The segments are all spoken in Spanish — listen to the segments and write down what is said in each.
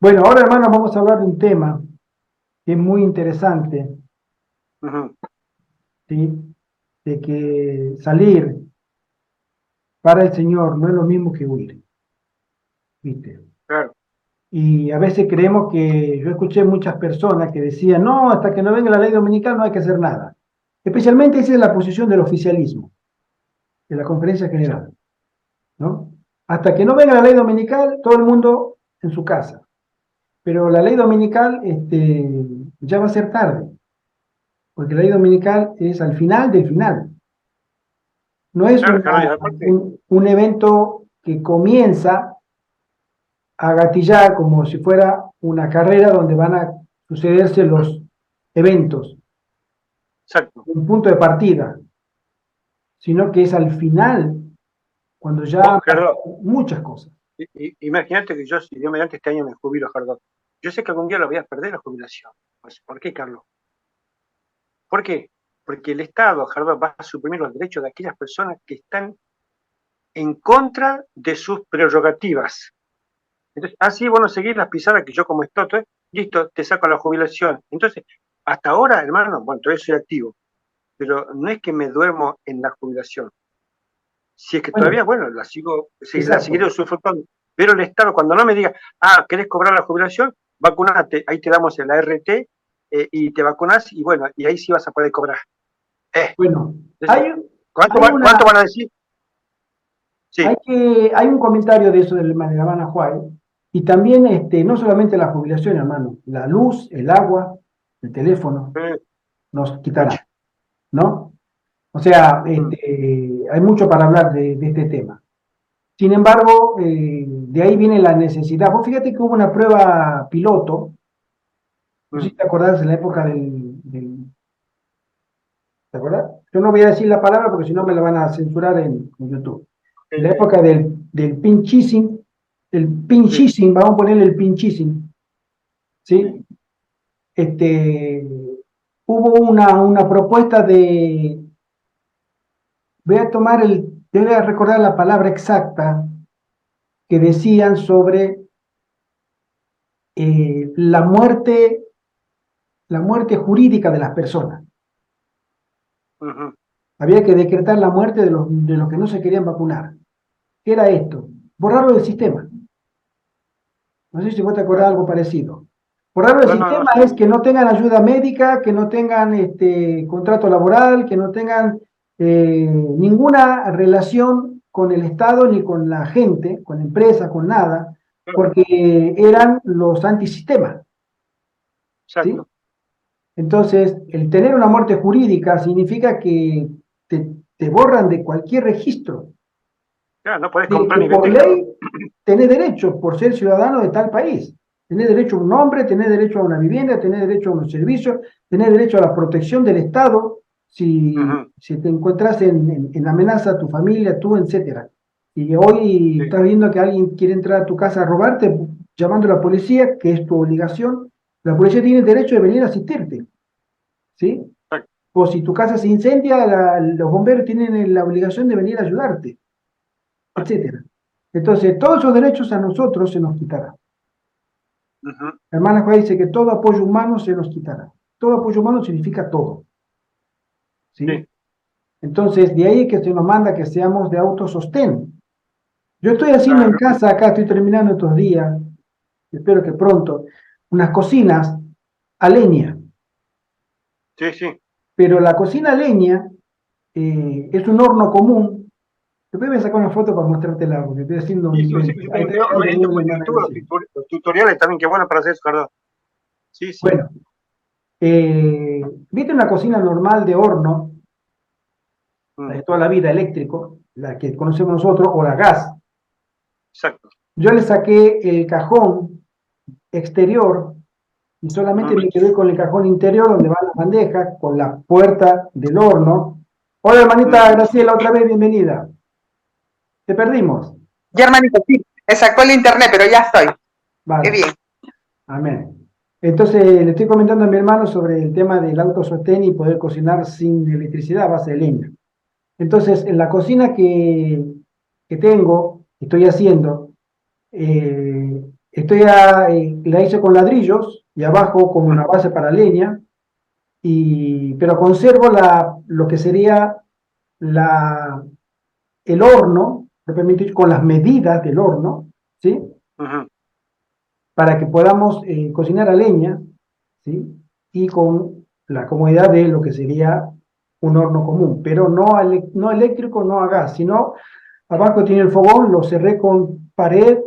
Bueno, ahora hermano vamos a hablar de un tema que es muy interesante, Ujú, ¿sí? De que salir para el Señor no es lo mismo que huir, ¿viste? claro, Y a veces creemos que, yo escuché muchas personas que decían, no, hasta que no venga la ley dominical no hay que hacer nada. Especialmente esa es la posición del oficialismo, de la conferencia sí, general, ¿no? Hasta que no venga la ley dominical, todo el mundo en su casa. Pero la ley dominical, ya va a ser tarde, porque la ley dominical es al final del final. No es claro, claro, y aparte, un evento que comienza a gatillar como si fuera una carrera donde van a sucederse los eventos, exacto. un punto de partida, sino que es al final cuando ya Vos, han Gerardo, pasado muchas cosas. imagínate que yo, si Dios mediante este año me jubilo, Gerardo. Yo sé que algún día lo voy a perder la jubilación. Pues, ¿por qué, Carlos? ¿Por qué? Porque el Estado, Gerardo, va a suprimir los derechos de aquellas personas que están en contra de sus prerrogativas. Entonces, así vos no seguís las pisadas que yo como estoto, listo, te saco la jubilación. Entonces, hasta ahora, hermano, bueno, todavía soy activo, pero no es que me duermo en la jubilación. Si es que Bueno, todavía, bueno, la seguiré exacto. usufructuando. Pero el Estado, cuando no me diga, ah, ¿querés cobrar la jubilación? Vacunate, ahí te damos el ART y te vacunas y bueno, y ahí sí vas a poder cobrar. Bueno, Entonces, hay ¿cuánto una, van a decir? Sí, hay un comentario de eso del Manegabana Juárez, y también no solamente la jubilación, hermano, la luz, el agua, el teléfono, eh, nos quitará, pucha, ¿no? O sea, mm, hay mucho para hablar de este tema. Sin embargo, de ahí viene la necesidad. Vos fíjate que hubo una prueba piloto, no sé si mm, te acordás de la época ¿te acordás? Yo no voy a decir la palabra porque si no me la van a censurar en YouTube. En la eh, época del pinchissing, sí, vamos a ponerle el pinchissing, sí, ¿sí? Este, hubo una propuesta voy a recordar la palabra exacta que decían sobre la muerte jurídica de las personas. ujú, Había que decretar la muerte de los que no se querían vacunar. ¿Qué era esto? Borrarlo del sistema. No sé si vos te acordás de claro. algo parecido. Borrarlo del No, no, no, sistema es sí, que no tengan ayuda médica, que no tengan contrato laboral, que no tengan ninguna relación con el Estado ni con la gente, con la empresa, con nada, claro, porque eran los antisistemas, ¿sí? exacto. Entonces, el tener una muerte jurídica significa que te borran de cualquier registro, Claro, no podés de comprar que ni por vender, Gerardo. ley tenés derecho por ser ciudadano de tal país. Tenés derecho a un nombre, tenés derecho a una vivienda, tenés derecho a unos servicios, tenés derecho a la protección del Estado Ujú, si te encuentras en amenaza a tu familia, tú, etcétera. Y hoy sí, estás viendo que alguien quiere entrar a tu casa a robarte, llamando a la policía, que es tu obligación. La policía tiene el derecho de venir a asistirte, ¿sí? exacto. O si tu casa se incendia, los bomberos tienen la obligación de venir a ayudarte, etcétera. Entonces, todos esos derechos a nosotros se nos quitarán. Ujú, La hermana Juárez dice que todo apoyo humano se nos quitará. Todo apoyo humano significa todo, ¿sí? sí, Entonces, de ahí es que se nos manda que seamos de autosostén. Yo estoy haciendo en claro. casa, acá estoy terminando estos días, espero que pronto, unas cocinas a leña, Sí, sí. pero la cocina a leña es un horno común. Después voy a sacar una foto para mostrártela, porque estoy haciendo un Sí, sí, sí, invento. sí, Ahí veo ahí te en digo la YouTube, hermana Graciela. los tutoriales también, qué bueno para hacer eso, Gerardo. Sí, sí, Bueno, ¿viste una cocina normal de horno, la mm, de toda la vida, eléctrico, la que conocemos nosotros, o la gas? exacto. Yo le saqué el cajón exterior y solamente Mm. me quedé con el cajón interior donde van las bandejas, con la puerta del horno. Hola, hermanita Ujú. Graciela, otra vez bienvenida. Te perdimos. Ya, hermanito, sí, me sacó el internet, pero ya estoy. Qué Vale, bien. amén. Entonces, le estoy comentando a mi hermano sobre el tema del autosostén y poder cocinar sin electricidad a base de leña. Entonces, en la cocina que tengo, que estoy haciendo, La hice con ladrillos y abajo con una base para leña, pero conservo lo que sería el horno, propiamente dicho, con las medidas del horno, ¿sí? Ujú. Para que podamos cocinar a leña, ¿sí? Y con la comodidad de lo que sería un horno común, pero no eléctrico, no a gas, sino abajo tiene el fogón, lo cerré con pared,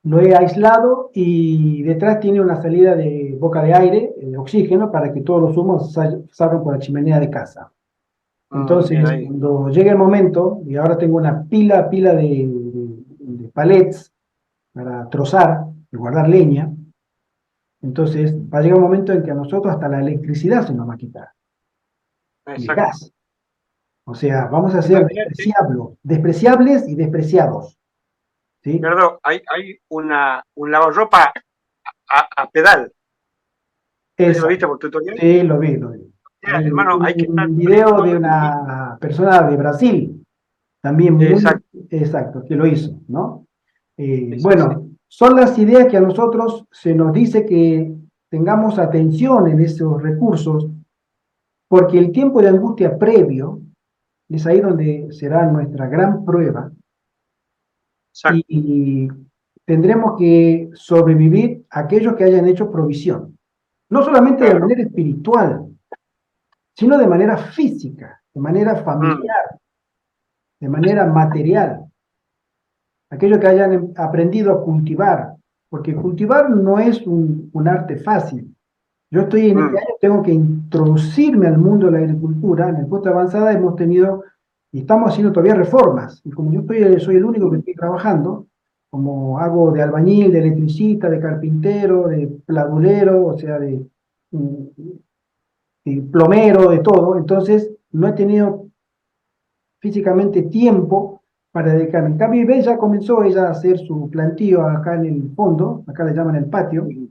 lo he aislado y detrás tiene una salida de boca de aire, de oxígeno, para que todos los humos salgan por la chimenea de casa. Bien Entonces, ahí. cuando llegue el momento, y ahora tengo una pila de palets para trozar y guardar leña, entonces va a llegar un momento en que a nosotros hasta la electricidad se nos va a quitar, y el Exacto. gas. O sea, vamos a ser Imagínate, despreciables y despreciados, ¿sí? Gerardo, hay un lavarropa a pedal. ¿Eso lo Esa, viste por tutorial? sí, lo vi, lo vi. Mira, Hay hermano, hay que estar un video de presto y... una persona de Brasil, también muy Exacto. exacto, que lo hizo, ¿no? Sí, sí, sí. Bueno, son las ideas que a nosotros se nos dice que tengamos atención en esos recursos, porque el tiempo de angustia previo es ahí donde será nuestra gran prueba Exacto. y tendremos que sobrevivir a aquellos que hayan hecho provisión, no solamente de Claro. manera espiritual, sino de manera física, de manera Mm, familiar, de manera material, aquellos que hayan aprendido a cultivar, porque cultivar no es un arte fácil. Yo estoy en este mm, año, tengo que introducirme al mundo de la agricultura. En el puesto de avanzada hemos tenido, y estamos haciendo todavía reformas. Y como soy el único que estoy trabajando, como hago de albañil, de electricista, de carpintero, de pladulero, o sea, de plomero, de todo, entonces no he tenido físicamente tiempo para dedicarme. En cambio, Ibel ya comenzó ella a hacer su plantío acá en el fondo, acá le llaman el patio, mm.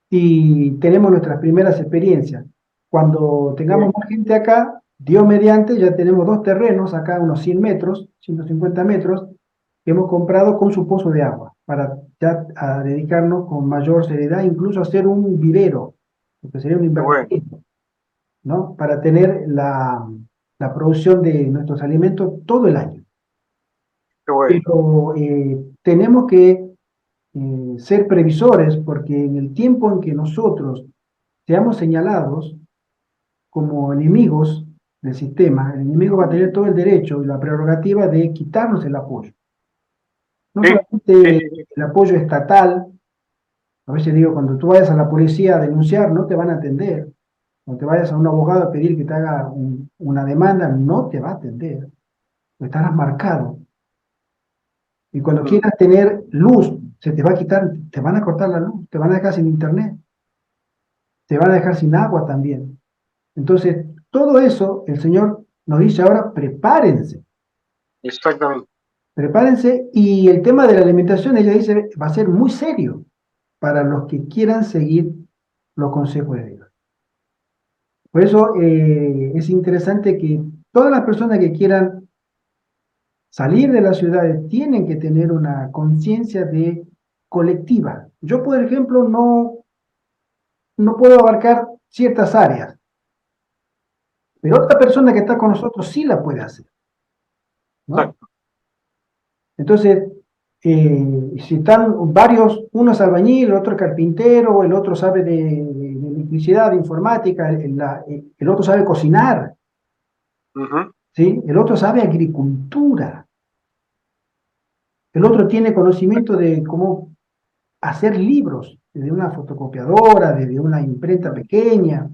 y tenemos nuestras primeras experiencias. Cuando tengamos Bien. más gente acá, Dios mediante, ya tenemos dos terrenos, acá unos 100 metros, 150 metros, que hemos comprado con su pozo de agua, para ya a dedicarnos con mayor seriedad, incluso a hacer un vivero, lo que sería un Qué bueno, invernadero, ¿no? Para tener la producción de nuestros alimentos todo el año. qué bueno. Pero tenemos que ser previsores, porque en el tiempo en que nosotros seamos señalados como enemigos del sistema, el enemigo va a tener todo el derecho y la prerrogativa de quitarnos el apoyo. No Sí, sí, solamente sí, sí. el apoyo estatal, a veces digo, cuando tú vayas a la policía a denunciar, no te van a atender. Cuando te vayas a un abogado a pedir que te haga una demanda, no te va a atender, estarás marcado. Y cuando Mm, quieras tener luz, se te va a quitar, te van a cortar la luz, te van a dejar sin internet, te van a dejar sin agua también. Entonces, todo eso, el Señor nos dice ahora, exactamente. prepárense, y el tema de la alimentación, ella dice, va a ser muy serio para los que quieran seguir los consejos de Dios. Por eso es interesante que todas las personas que quieran salir de las ciudades tienen que tener una conciencia de colectiva. Yo, por ejemplo, no puedo abarcar ciertas áreas, pero otra persona que está con nosotros sí la puede hacer, ¿no? Exacto. Entonces, si están varios, uno es albañil, el otro es carpintero, el otro sabe de electricidad, de informática, el otro sabe cocinar, Ujú. ¿sí? El otro sabe agricultura, el otro tiene conocimiento de cómo hacer libros, desde una fotocopiadora, desde una imprenta pequeña,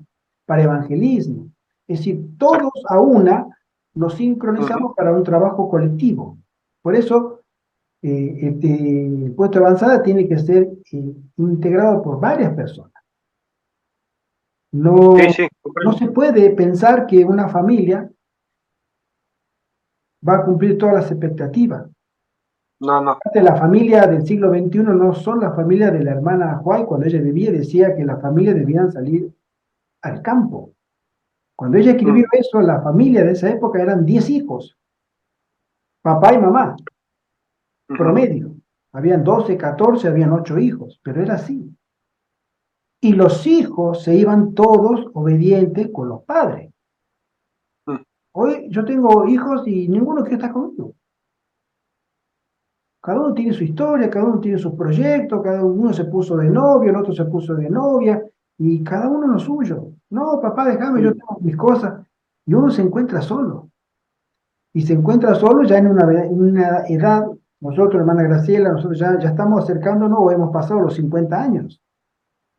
para evangelismo. Es decir, todos Exacto. a una nos Ujú. sincronizamos para un trabajo colectivo. Por eso, el puesto de avanzada tiene que ser integrado por varias personas. Sí, No, sí, no comprendo. se puede pensar que una familia va a cumplir todas las expectativas. No, no. La familia del siglo XXI no son la familia de la hermana Huay. Cuando ella vivía decía que las familias debían salir al campo. Cuando ella escribió Mm, eso, la familia de esa época eran 10 hijos, papá y mamá, ujú. promedio. Habían 12, 14, habían 8 hijos, pero era así. Y los hijos se iban todos obedientes con los padres. Hoy yo tengo hijos y ninguno quiere estar conmigo. Cada uno tiene su historia, cada uno tiene sus proyectos, cada uno se puso de novio, el otro se puso de novia, y cada uno lo suyo. No, papá, déjame, yo tengo mis cosas. Y uno se encuentra solo. Y se encuentra solo ya en una edad, nosotros, hermana Graciela, nosotros ya estamos acercándonos o hemos pasado los 50 años.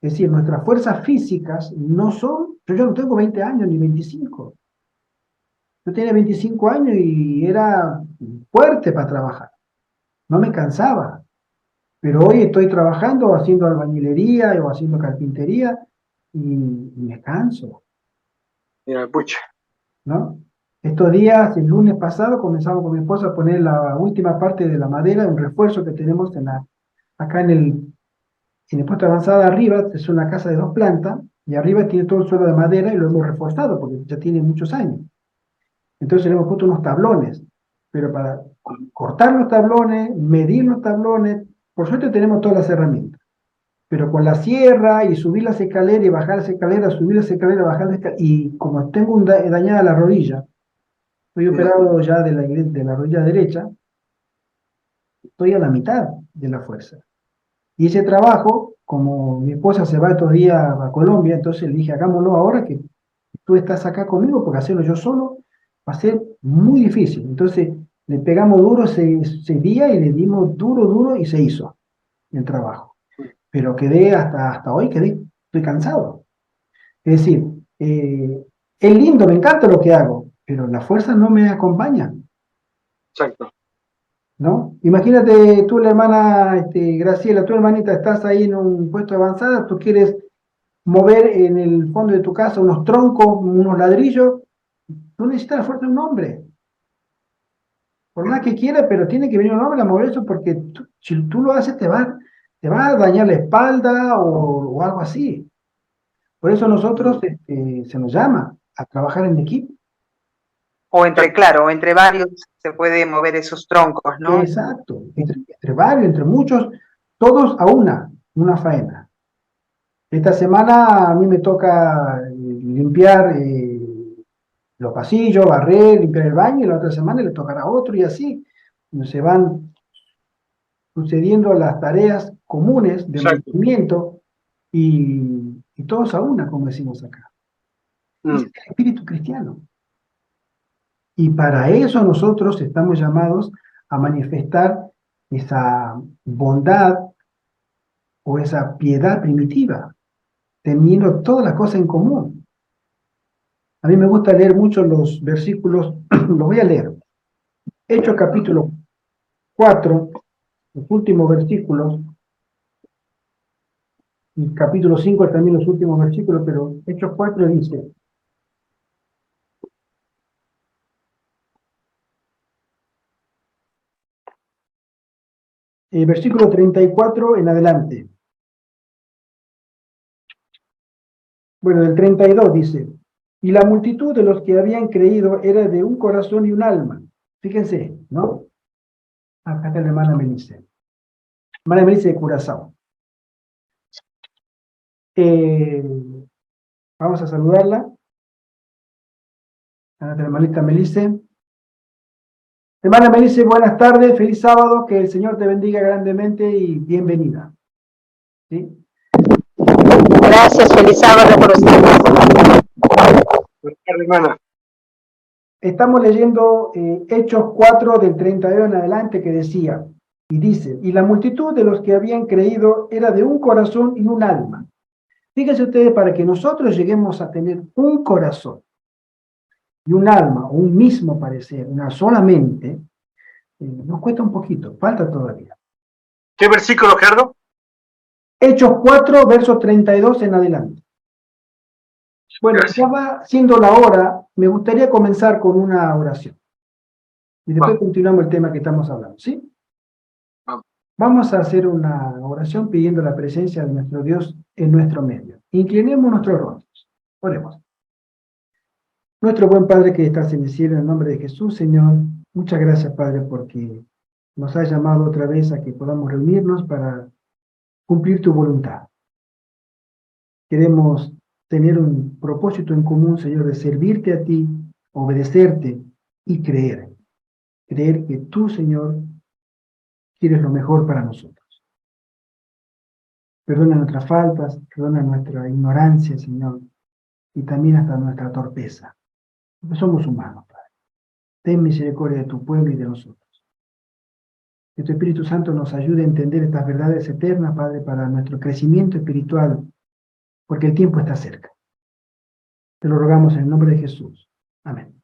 Es decir, nuestras fuerzas físicas no son, yo no tengo 20 años ni 25. Yo tenía 25 años y era fuerte para trabajar. No me cansaba. Pero hoy estoy trabajando haciendo albañilería o haciendo carpintería y me canso, Mira, pucha. ¿no? Estos días, el lunes pasado, comenzamos con mi esposa a poner la última parte de la madera, un refuerzo que tenemos acá en el puesto de avanzada arriba, es una casa de 2 plantas, y arriba tiene todo el suelo de madera y lo hemos reforzado porque ya tiene muchos años. Entonces le hemos puesto unos tablones, pero para cortar los tablones, medir los tablones, por suerte tenemos todas las herramientas. Pero con la sierra y subir las escaleras y bajar las escaleras, subir las escaleras, bajar las escaleras, y como tengo dañada la rodilla, estoy operado ya de la rodilla derecha, estoy a la mitad de la fuerza. Y ese trabajo, como mi esposa se va estos días a Colombia, entonces le dije, hagámoslo ahora que tú estás acá conmigo, porque hacerlo yo solo va a ser muy difícil. Entonces le pegamos duro ese día y le dimos duro y se hizo el trabajo. Pero quedé hasta hoy, estoy cansado. Es decir, es lindo, me encanta lo que hago, pero la fuerza no me acompaña, Exacto. ¿no? Imagínate tú, la hermana Graciela, tu hermanita, estás ahí en un puesto avanzado, tú quieres mover en el fondo de tu casa unos troncos, unos ladrillos, tú necesitas la fuerza de un hombre. Por más que quiera, pero tiene que venir un hombre a mover eso porque si tú lo haces te va a dañar la espalda o algo así. Por eso nosotros se nos llama a trabajar en equipo. O entre varios se puede mover esos troncos, ¿no? Exacto, entre varios, entre muchos, todos a una faena. Esta semana a mí me toca limpiar los pasillos, barrer, limpiar el baño, y la otra semana le tocará a otro y así. Se van sucediendo las tareas comunes de Exacto. mantenimiento y todos a una, como decimos acá. Es el espíritu cristiano. Y para eso nosotros estamos llamados a manifestar esa bondad o esa piedad primitiva, teniendo todas las cosas en común. A mí me gusta leer mucho los versículos, los voy a leer. Hechos capítulo 4, los últimos versículos, y capítulo 5 también los últimos versículos, pero Hechos 4 dice, versículo 34 en adelante. Bueno, del 32 dice, y la multitud de los que habían creído era de un corazón y un alma. Fíjense, ¿no? Acá está la hermana Melissa. Hermana Melissa de Curazao. Vamos a saludarla. A nuestra hermanita Melissa. Hermana Melissa, buenas tardes, feliz sábado, que el Señor te bendiga grandemente y bienvenida. ¿Sí? Gracias, feliz sábado por ustedes. Buenas tardes, hermana. Estamos leyendo Hechos 4 del 32 en adelante que decía, y dice, y la multitud de los que habían creído era de un corazón y un alma. Fíjense ustedes, para que nosotros lleguemos a tener un corazón y un alma, un mismo parecer, una sola mente, nos cuesta un poquito, falta todavía. ¿Qué versículo, Gerardo? Hechos 4, versos 32 en adelante. Bueno, Gracias. ya va siendo la hora, me gustaría comenzar con una oración. Y después continuamos el tema que estamos hablando, ¿sí? Vamos a hacer una oración pidiendo la presencia de nuestro Dios en nuestro medio. Inclinemos nuestros rostros. Oremos. Nuestro buen Padre que estás en el cielo, en el nombre de Jesús, Señor, muchas gracias, Padre, porque nos has llamado otra vez a que podamos reunirnos para cumplir tu voluntad. Queremos tener un propósito en común, Señor, de servirte a ti, obedecerte y creer. Creer que tú, Señor, quieres lo mejor para nosotros. Perdona nuestras faltas, perdona nuestra ignorancia, Señor, y también hasta nuestra torpeza. Porque somos humanos, Padre. Ten misericordia de tu pueblo y de nosotros. Que tu Espíritu Santo nos ayude a entender estas verdades eternas, Padre, para nuestro crecimiento espiritual, porque el tiempo está cerca. Te lo rogamos en el nombre de Jesús. Amén.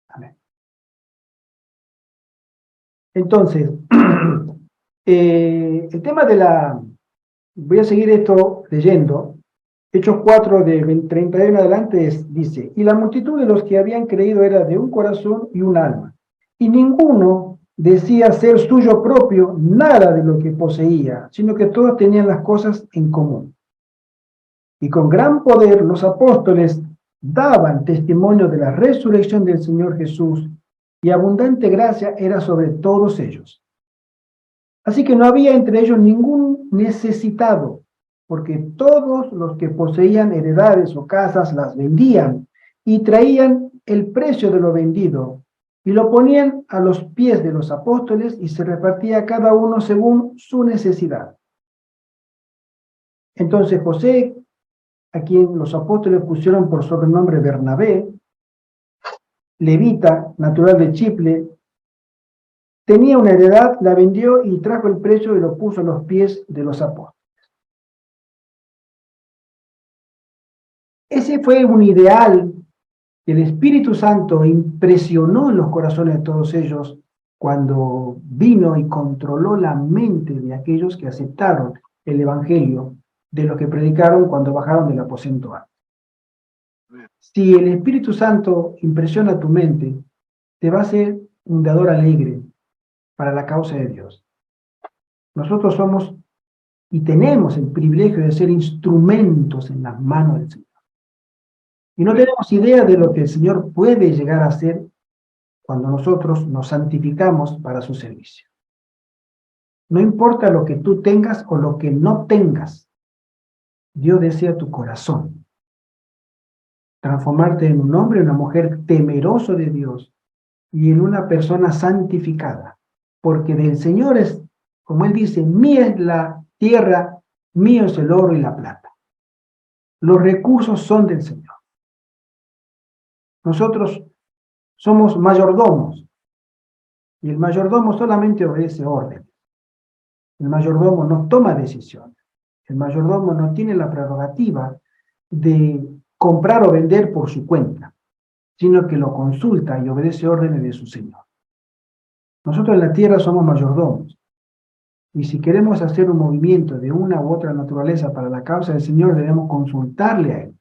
Amén. Entonces, el tema de voy a seguir esto leyendo. Hechos 4, de 31 en adelante, dice, y la multitud de los que habían creído era de un corazón y un alma, y ninguno decía ser suyo propio nada de lo que poseía, sino que todos tenían las cosas en común. Y con gran poder los apóstoles daban testimonio de la resurrección del Señor Jesús, y abundante gracia era sobre todos ellos. Así que no había entre ellos ningún necesitado, porque todos los que poseían heredades o casas las vendían y traían el precio de lo vendido y lo ponían a los pies de los apóstoles y se repartía cada uno según su necesidad. Entonces José, a quien los apóstoles pusieron por sobrenombre Bernabé, levita, natural de Chipre, tenía una heredad, la vendió y trajo el precio y lo puso a los pies de los apóstoles. Ese fue un ideal que el Espíritu Santo impresionó en los corazones de todos ellos cuando vino y controló la mente de aquellos que aceptaron el Evangelio, de los que predicaron cuando bajaron del aposento alto. Si el Espíritu Santo impresiona tu mente, te va a hacer un dador alegre para la causa de Dios. Nosotros somos y tenemos el privilegio de ser instrumentos en las manos del Señor. Y no tenemos idea de lo que el Señor puede llegar a hacer cuando nosotros nos santificamos para su servicio. No importa lo que tú tengas o lo que no tengas, Dios desea tu corazón. Transformarte en un hombre o una mujer temeroso de Dios y en una persona santificada. Porque del Señor es, como Él dice, mía es la tierra, mío es el oro y la plata. Los recursos son del Señor. Nosotros somos mayordomos y el mayordomo solamente obedece órdenes. El mayordomo no toma decisiones. El mayordomo no tiene la prerrogativa de comprar o vender por su cuenta, sino que lo consulta y obedece órdenes de su Señor. Nosotros en la tierra somos mayordomos. Y si queremos hacer un movimiento de una u otra naturaleza para la causa del Señor, debemos consultarle a Él.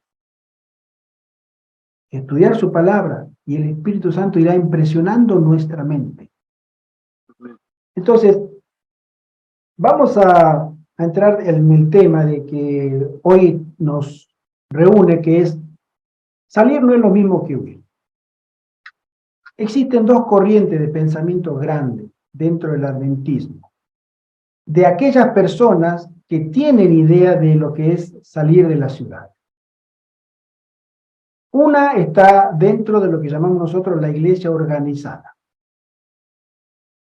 Estudiar su palabra y el Espíritu Santo irá impresionando nuestra mente. Entonces, vamos a entrar en el tema de que hoy nos reúne, que es salir no es lo mismo que huir. Existen dos corrientes de pensamiento grandes dentro del adventismo. De aquellas personas que tienen idea de lo que es salir de la ciudad. Una está dentro de lo que llamamos nosotros la iglesia organizada.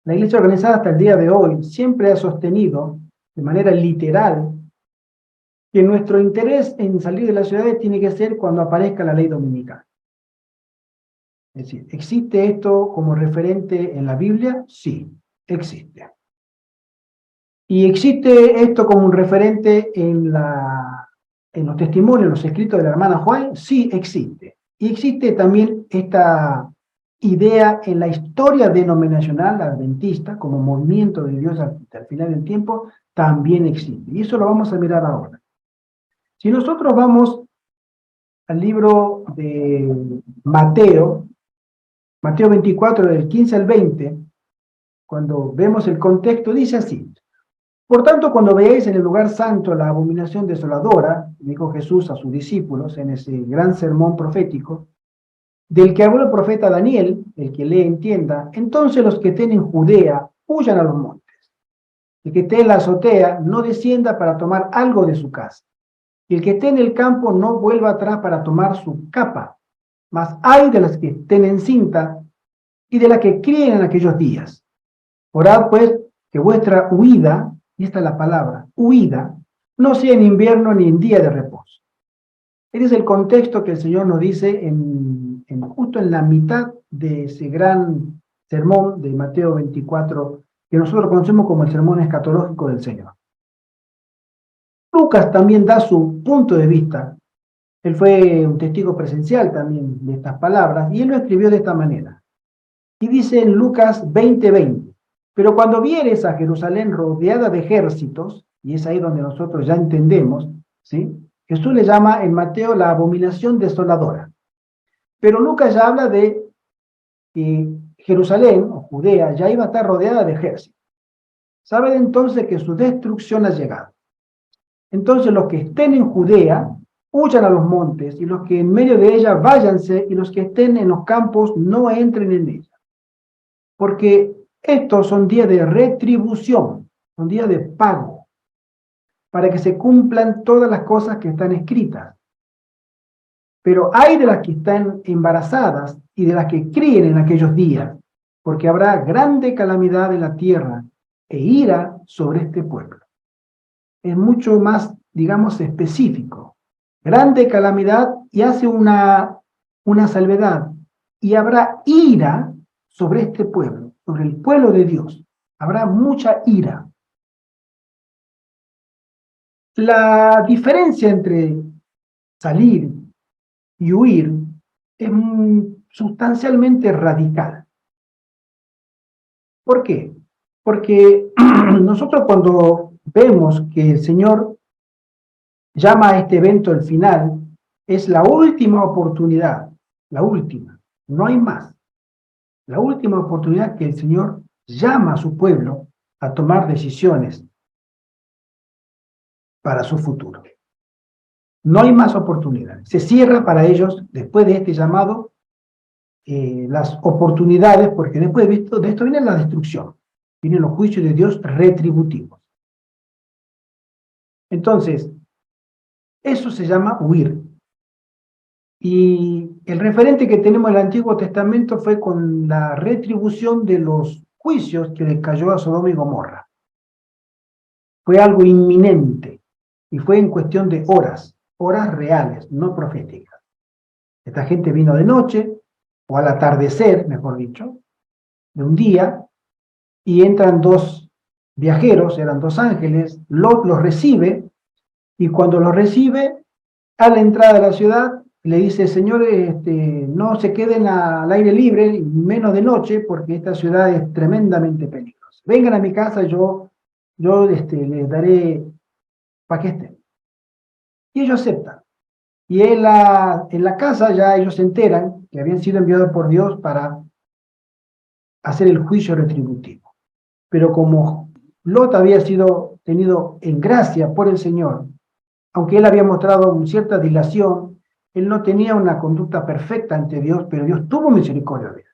La iglesia organizada hasta el día de hoy siempre ha sostenido, de manera literal, que nuestro interés en salir de las ciudades tiene que ser cuando aparezca la ley dominical. Es decir, ¿existe esto como referente en la Biblia? Sí, existe. ¿Y existe esto como un referente en los testimonios, en los escritos de la hermana Juan? Sí, existe. Y existe también esta idea en la historia denominacional adventista, como movimiento de Dios al final del tiempo, también existe. Y eso lo vamos a mirar ahora. Si nosotros vamos al libro de Mateo 24, del 15 al 20, cuando vemos el contexto, dice así: por tanto, cuando veáis en el lugar santo la abominación desoladora, dijo Jesús a sus discípulos en ese gran sermón profético, del que habló el profeta Daniel, el que lee entienda, entonces los que estén en Judea huyan a los montes. El que esté en la azotea no descienda para tomar algo de su casa. Y el que esté en el campo no vuelva atrás para tomar su capa. Mas hay de las que estén en cinta y de las que críen en aquellos días. Orad pues que vuestra huida, y esta es la palabra, huida, no sea en invierno ni en día de reposo. Este es el contexto que el Señor nos dice justo en la mitad de ese gran sermón de Mateo 24, que nosotros conocemos como el sermón escatológico del Señor. Lucas también da su punto de vista. Él fue un testigo presencial también de estas palabras, y él lo escribió de esta manera. Y dice en Lucas 20:20, pero cuando vieres a Jerusalén rodeada de ejércitos, y es ahí donde nosotros ya entendemos, ¿sí? Jesús le llama en Mateo la abominación desoladora. Pero Lucas ya habla de que Jerusalén, o Judea, ya iba a estar rodeada de ejércitos. Saben entonces que su destrucción ha llegado. Entonces los que estén en Judea, huyan a los montes, y los que en medio de ella váyanse, y los que estén en los campos no entren en ella. Porque estos son días de retribución, son días de pago, para que se cumplan todas las cosas que están escritas. Pero hay de las que están embarazadas y de las que críen en aquellos días, porque habrá grande calamidad en la tierra e ira sobre este pueblo. Es mucho más, digamos, específico. Grande calamidad, y hace una salvedad. Y habrá ira sobre este pueblo, sobre el pueblo de Dios. Habrá mucha ira. La diferencia entre salir y huir es sustancialmente radical. ¿Por qué? Porque nosotros cuando vemos que el Señor llama a este evento el final, es la última oportunidad, la última, no hay más. La última oportunidad que el Señor llama a su pueblo a tomar decisiones para su futuro. No hay más oportunidades. Se cierra para ellos, después de este llamado, las oportunidades, porque después de esto viene la destrucción, vienen los juicios de Dios retributivos. Entonces, eso se llama huir. Y el referente que tenemos en el Antiguo Testamento fue con la retribución de los juicios que le cayó a Sodoma y Gomorra. Fue algo inminente y fue en cuestión de horas reales, no proféticas. Esta gente vino de noche, o al atardecer, mejor dicho, de un día, y entran dos viajeros, eran dos ángeles. Lot los recibe, y cuando los recibe, a la entrada de la ciudad, le dice: señores, no se queden al aire libre, menos de noche, porque esta ciudad es tremendamente peligrosa. Vengan a mi casa, yo les daré para que estén. Y ellos aceptan. Y en la casa ya ellos se enteran que habían sido enviados por Dios para hacer el juicio retributivo. Pero como Lot había sido tenido en gracia por el Señor, aunque él había mostrado cierta dilación, él no tenía una conducta perfecta ante Dios, pero Dios tuvo misericordia de él.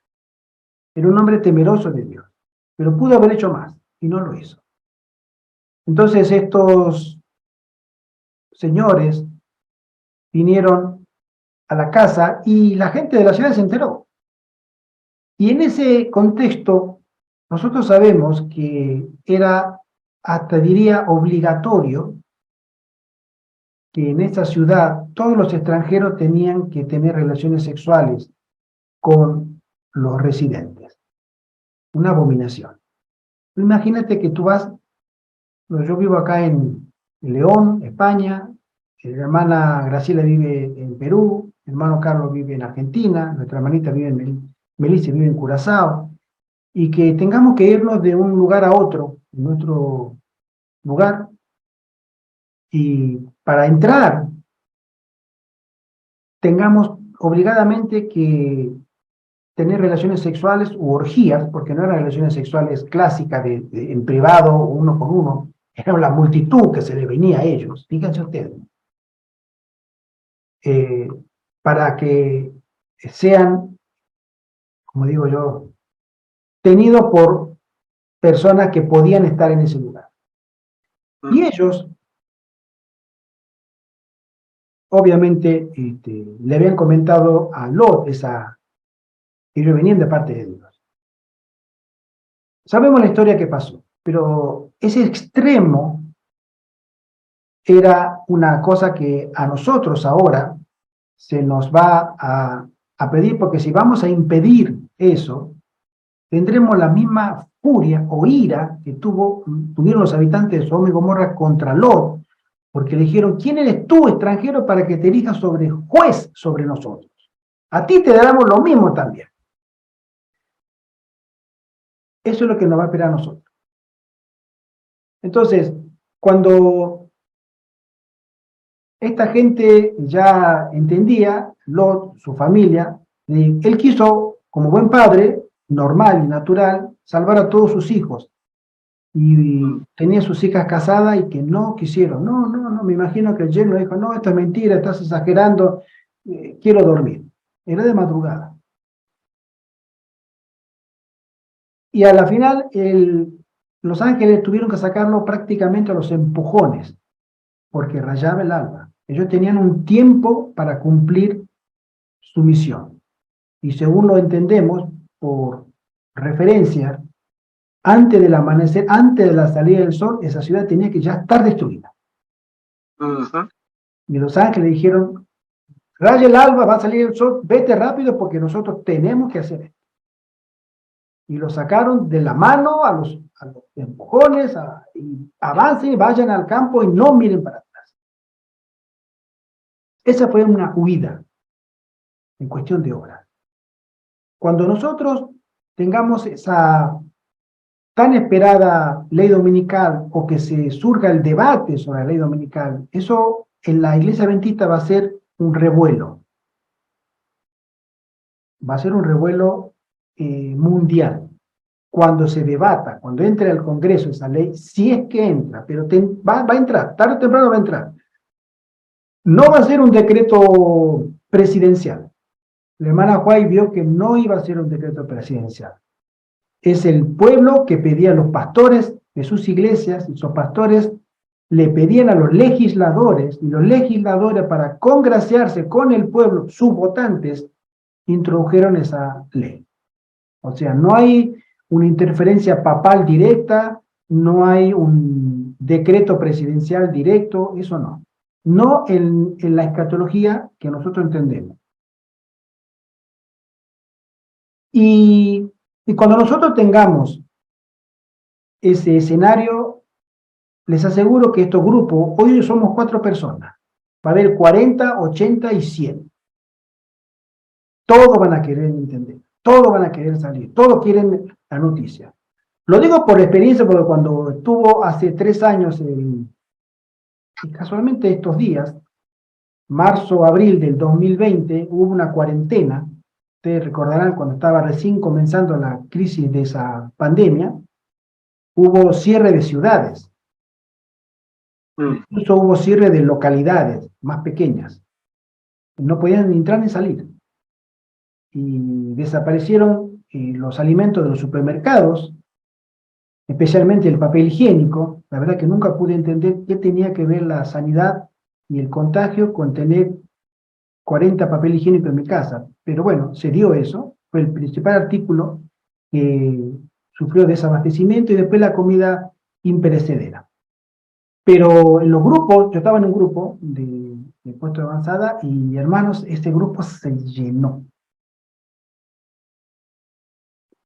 Era un hombre temeroso de Dios, pero pudo haber hecho más, y no lo hizo. Entonces estos señores vinieron a la casa y la gente de la ciudad se enteró. Y en ese contexto, nosotros sabemos que era, hasta diría, obligatorio que en esta ciudad todos los extranjeros tenían que tener relaciones sexuales con los residentes. Una abominación. Imagínate que tú vas, yo vivo acá en León, España, mi hermana Graciela vive en Perú, mi hermano Carlos vive en Argentina, nuestra hermanita vive Melissa vive en Curazao, y que tengamos que irnos de un lugar a otro, en nuestro lugar, y para entrar tengamos obligadamente que tener relaciones sexuales u orgías, porque no eran relaciones sexuales clásicas en privado, uno por uno, era la multitud que se le venía a ellos, fíjense ustedes, para que sean, como digo yo, tenidos por personas que podían estar en ese lugar. Y ellos, obviamente, le habían comentado a Lot que ellos venían de parte de Dios. Sabemos la historia que pasó, pero ese extremo era una cosa que a nosotros ahora se nos va a pedir, porque si vamos a impedir eso, tendremos la misma furia o ira que tuvieron los habitantes de Sodoma y Gomorra contra Lot, porque le dijeron, ¿quién eres tú, extranjero, para que te elijas juez sobre nosotros? A ti te daremos lo mismo también. Eso es lo que nos va a esperar a nosotros. Entonces, cuando esta gente ya entendía, Lot, su familia, él quiso, como buen padre, normal y natural, salvar a todos sus hijos. Y tenía sus hijas casadas y que no quisieron. No, me imagino que el yerno dijo, no, esto es mentira, estás exagerando, quiero dormir. Era de madrugada. Y a la final, los ángeles tuvieron que sacarlo prácticamente a los empujones, porque rayaba el alba. Ellos tenían un tiempo para cumplir su misión. Y según lo entendemos, por referencia, antes del amanecer, antes de la salida del sol, esa ciudad tenía que ya estar destruida. Y los ángeles dijeron, raya el alba, va a salir el sol, vete rápido porque nosotros tenemos que hacer esto. Y lo sacaron de la mano a los empujones, y avancen, vayan al campo y no miren para atrás. Esa fue una huida en cuestión de horas. Cuando nosotros tengamos esa tan esperada ley dominical o que se surja el debate sobre la ley dominical, eso en la iglesia adventista va a ser un revuelo. Va a ser un revuelo mundial. Cuando se debata, cuando entre al Congreso esa ley, si es que entra, pero va a entrar, tarde o temprano va a entrar. No va a ser un decreto presidencial. La hermana White vio que no iba a ser un decreto presidencial. Es el pueblo que pedía a los pastores de sus iglesias, y esos pastores le pedían a los legisladores, y los legisladores, para congraciarse con el pueblo, sus votantes, introdujeron esa ley. O sea, no hay una interferencia papal directa, no hay un decreto presidencial directo, eso no. No en la escatología que nosotros entendemos. Y cuando nosotros tengamos ese escenario, les aseguro que estos grupos, hoy somos 4 personas, va a haber 40, 80 y 100. Todos van a querer entender, todos van a querer salir, todos quieren la noticia. Lo digo por experiencia, porque cuando estuvo hace 3 años, y casualmente estos días, marzo, abril del 2020, hubo una cuarentena. Ustedes recordarán cuando estaba recién comenzando la crisis de esa pandemia, hubo cierre de ciudades. Incluso hubo cierre de localidades más pequeñas. No podían ni entrar ni salir. Y desaparecieron los alimentos de los supermercados, especialmente el papel higiénico. La verdad que nunca pude entender qué tenía que ver la sanidad y el contagio con tener 40 papel higiénico en mi casa. Pero bueno, se dio eso. Fue el principal artículo que sufrió desabastecimiento, y después la comida imperecedera. Pero en los grupos, yo estaba en un grupo de puesto de avanzada, y hermanos, este grupo se llenó.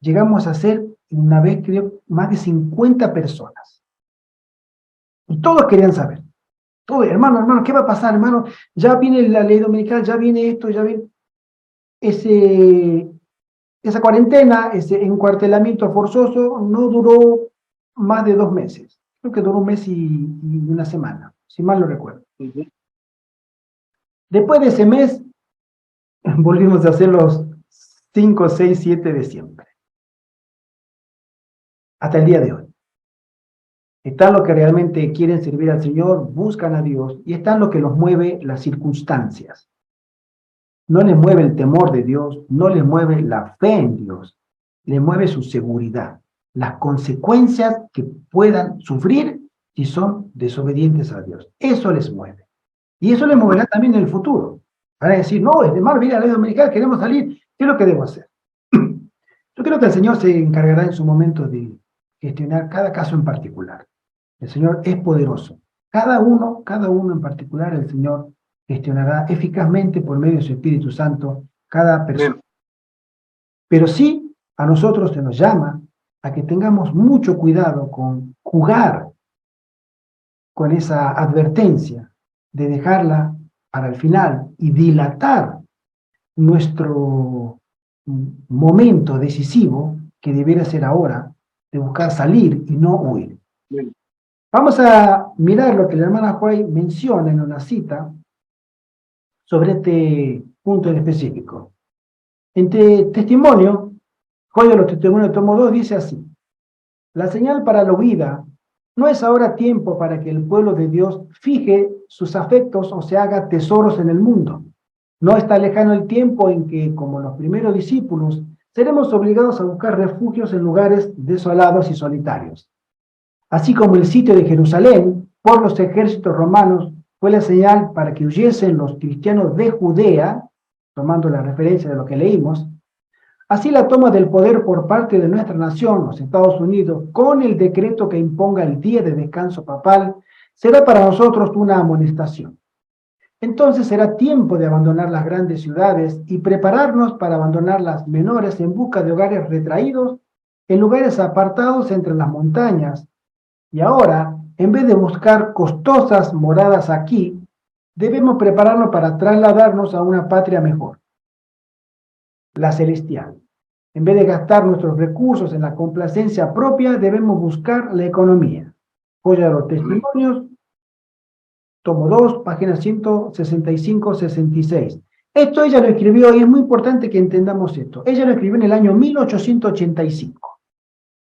Llegamos a ser, una vez creo, más de 50 personas. Y todos querían saber. Todos, hermano, ¿qué va a pasar, hermano? Ya viene la ley dominical, ya viene esto, ya viene esa cuarentena, ese encuartelamiento forzoso, no duró más de 2 meses. Creo que duró 1 mes y 1 semana, si mal no recuerdo. Después de ese mes, volvimos a hacer los 5, 6, 7 de siempre. Hasta el día de hoy. Están los que realmente quieren servir al Señor, buscan a Dios, y están los que los mueve las circunstancias. no les mueve el temor de Dios, no les mueve la fe en Dios, les mueve su seguridad, las consecuencias que puedan sufrir si son desobedientes a Dios. Eso les mueve. Y eso les moverá también en el futuro. Van a decir, no, es de mal, mira la ley dominical, queremos salir, ¿qué es lo que debo hacer? Yo creo que el Señor se encargará en su momento de gestionar cada caso en particular. El Señor es poderoso. Cada uno en particular, el Señor gestionará eficazmente por medio de su Espíritu Santo cada persona. Bien. Pero sí, a nosotros se nos llama a que tengamos mucho cuidado con jugar con esa advertencia de dejarla para el final y dilatar nuestro momento decisivo, que debiera ser ahora, de buscar salir y no huir. Bien. Vamos a mirar lo que la hermana White menciona en una cita sobre este punto en específico. En testimonio, Joya de los Testimonios, tomo 2, dice así: la señal para la huida no es ahora tiempo para que el pueblo de Dios fije sus afectos o se haga tesoros en el mundo. No está lejano el tiempo en que, como los primeros discípulos, seremos obligados a buscar refugios en lugares desolados y solitarios. Así como el sitio de Jerusalén por los ejércitos romanos fue la señal para que huyesen los cristianos de Judea, tomando la referencia de lo que leímos, así la toma del poder por parte de nuestra nación, los Estados Unidos, con el decreto que imponga el día de descanso papal, será para nosotros una amonestación. Entonces será tiempo de abandonar las grandes ciudades y prepararnos para abandonar las menores en busca de hogares retraídos en lugares apartados entre las montañas. Y ahora, en vez de buscar costosas moradas aquí, debemos prepararnos para trasladarnos a una patria mejor, la celestial. En vez de gastar nuestros recursos en la complacencia propia, debemos buscar la economía. Joya de los Testimonios, tomo 2, páginas 165-66. Esto ella lo escribió, y es muy importante que entendamos esto. Ella lo escribió en el año 1885.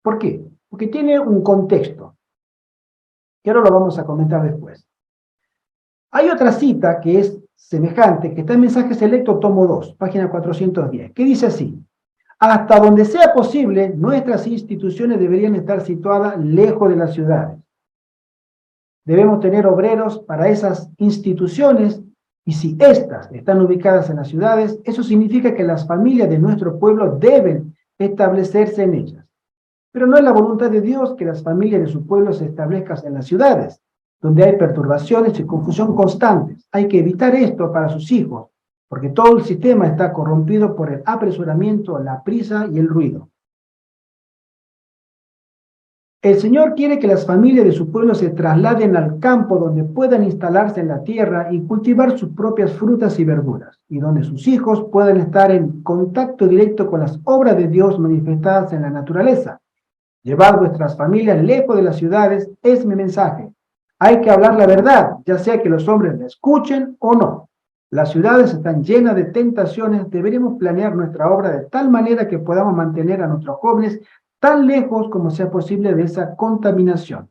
¿Por qué? Porque tiene un contexto, que ahora lo vamos a comentar después. Hay otra cita que es semejante, que está en Mensaje Selecto, tomo 2, página 410, que dice así: hasta donde sea posible, nuestras instituciones deberían estar situadas lejos de las ciudades. Debemos tener obreros para esas instituciones, y si éstas están ubicadas en las ciudades, eso significa que las familias de nuestro pueblo deben establecerse en ellas. Pero no es la voluntad de Dios que las familias de su pueblo se establezcan en las ciudades, donde hay perturbaciones y confusión constantes. Hay que evitar esto para sus hijos, porque todo el sistema está corrompido por el apresuramiento, la prisa y el ruido. El Señor quiere que las familias de su pueblo se trasladen al campo donde puedan instalarse en la tierra y cultivar sus propias frutas y verduras, y donde sus hijos puedan estar en contacto directo con las obras de Dios manifestadas en la naturaleza. Llevad vuestras familias lejos de las ciudades, es mi mensaje. Hay que hablar la verdad, ya sea que los hombres la escuchen o no. Las ciudades están llenas de tentaciones, deberemos planear nuestra obra de tal manera que podamos mantener a nuestros jóvenes tan lejos como sea posible de esa contaminación.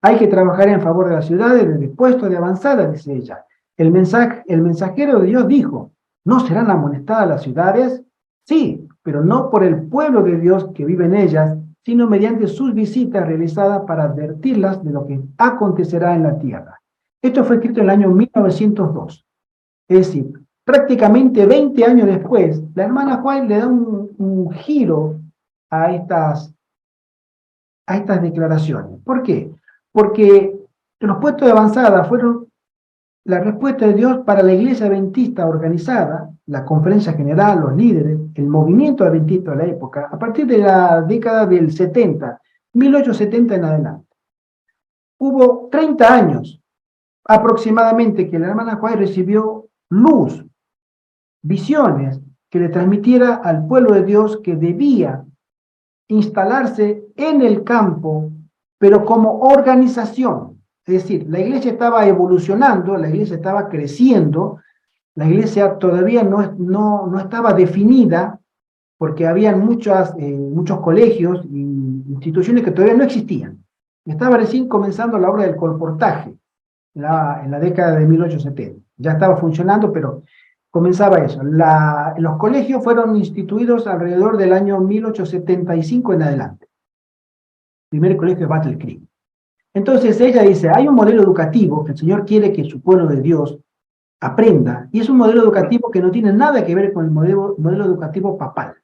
Hay que trabajar en favor de las ciudades desde puestos de avanzada, dice ella. El mensajero de Dios dijo: ¿no serán amonestadas las ciudades? Sí, pero no por el pueblo de Dios que vive en ellas, sino mediante sus visitas realizadas para advertirlas de lo que acontecerá en la tierra. Esto fue escrito en el año 1902. Es decir, prácticamente 20 años después, la hermana White le da un giro a estas declaraciones. ¿Por qué? Porque los puestos de avanzada fueron la respuesta de Dios para la iglesia adventista organizada, la conferencia general, los líderes, el movimiento adventista de la época, a partir de la década del 70, 1870 en adelante. Hubo 30 años aproximadamente que la hermana White recibió luz, visiones que le transmitiera al pueblo de Dios que debía instalarse en el campo, pero como organización. Es decir, la iglesia estaba evolucionando, la iglesia estaba creciendo, la iglesia todavía no estaba definida, porque habían muchos colegios y instituciones que todavía no existían. Estaba recién comenzando la obra del colportaje en la década de 1870. Ya estaba funcionando, pero comenzaba eso. Los colegios fueron instituidos alrededor del año 1875 en adelante. El primer colegio es Battle Creek. Entonces ella dice, hay un modelo educativo que el Señor quiere que su pueblo de Dios aprenda, y es un modelo educativo que no tiene nada que ver con el modelo educativo papal,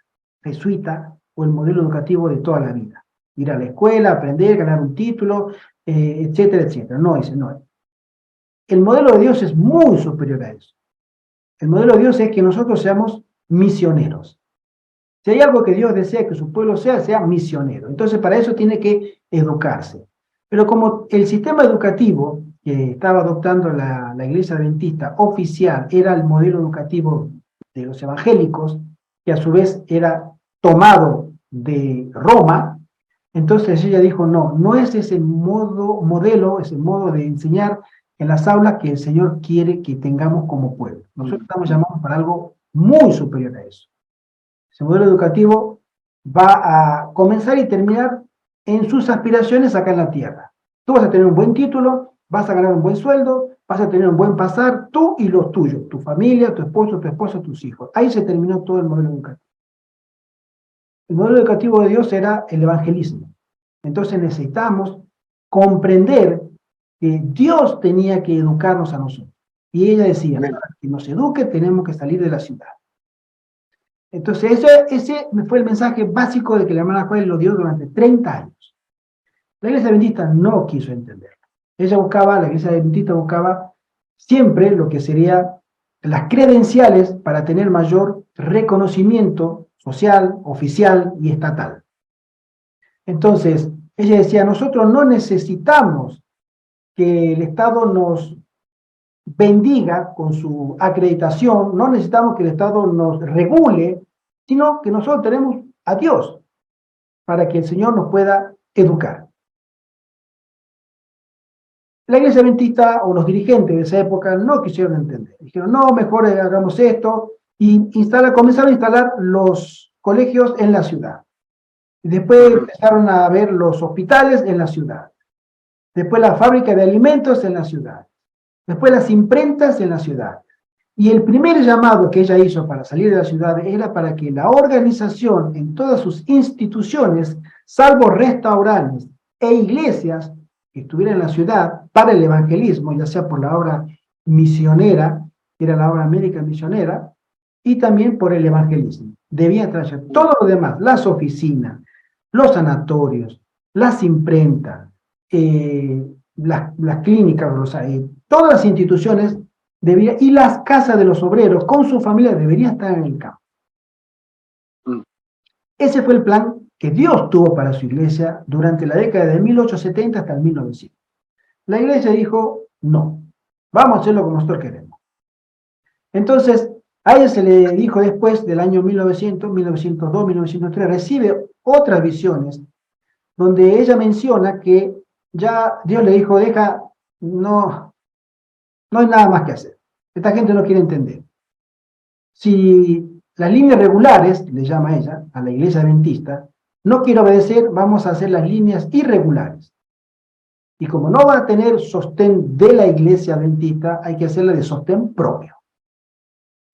jesuita, o el modelo educativo de toda la vida. Ir a la escuela, aprender, ganar un título, etcétera, etcétera. No, dice, no. El modelo de Dios es muy superior a eso. El modelo de Dios es que nosotros seamos misioneros. Si hay algo que Dios desea que su pueblo sea misionero. Entonces, para eso tiene que educarse. Pero como el sistema educativo que estaba adoptando la Iglesia Adventista oficial era el modelo educativo de los evangélicos, que a su vez era tomado de Roma, entonces ella dijo, no es ese modelo, ese modo de enseñar en las aulas que el Señor quiere que tengamos como pueblo. Nosotros estamos llamados para algo muy superior a eso. Ese modelo educativo va a comenzar y terminar en sus aspiraciones acá en la tierra. Tú vas a tener un buen título, vas a ganar un buen sueldo, vas a tener un buen pasar, tú y los tuyos, tu familia, tu esposa, tus hijos. Ahí se terminó todo el modelo educativo. El modelo educativo de Dios era el evangelismo. Entonces necesitamos comprender que Dios tenía que educarnos a nosotros. Y ella decía, para que nos eduque tenemos que salir de la ciudad. Entonces ese fue el mensaje básico de que la hermana Juárez lo dio durante 30 años. La Iglesia Adventista no quiso entenderlo. La Iglesia Adventista buscaba siempre lo que sería las credenciales para tener mayor reconocimiento social, oficial y estatal. Entonces, ella decía, nosotros no necesitamos que el Estado nos bendiga con su acreditación, no necesitamos que el Estado nos regule, sino que nosotros tenemos a Dios para que el Señor nos pueda educar. La Iglesia Adventista o los dirigentes de esa época no quisieron entender. Dijeron, no, mejor hagamos esto, y comenzaron a instalar los colegios en la ciudad. Después empezaron a ver los hospitales en la ciudad. Después la fábrica de alimentos en la ciudad. Después las imprentas en la ciudad. Y el primer llamado que ella hizo para salir de la ciudad era para que la organización en todas sus instituciones, salvo restaurantes e iglesias que estuvieran en la ciudad para el evangelismo, ya sea por la obra misionera, que era la obra médica misionera, y también por el evangelismo. Debía traer todo lo demás, las oficinas, los sanatorios, las imprentas, las clínicas, todas las instituciones y las casas de los obreros con su familia deberían estar en el campo. Ese fue el plan que Dios tuvo para su iglesia durante la década de 1870 hasta el 1900. La iglesia dijo, no, vamos a hacerlo como nosotros queremos. Entonces, a ella se le dijo después del año 1900, 1902, 1903, recibe otras visiones donde ella menciona que ya Dios le dijo, no hay nada más que hacer. Esta gente no quiere entender. Si las líneas regulares, le llama ella, a la iglesia adventista, no quiere obedecer, vamos a hacer las líneas irregulares. Y como no va a tener sostén de la iglesia adventista, hay que hacerla de sostén propio,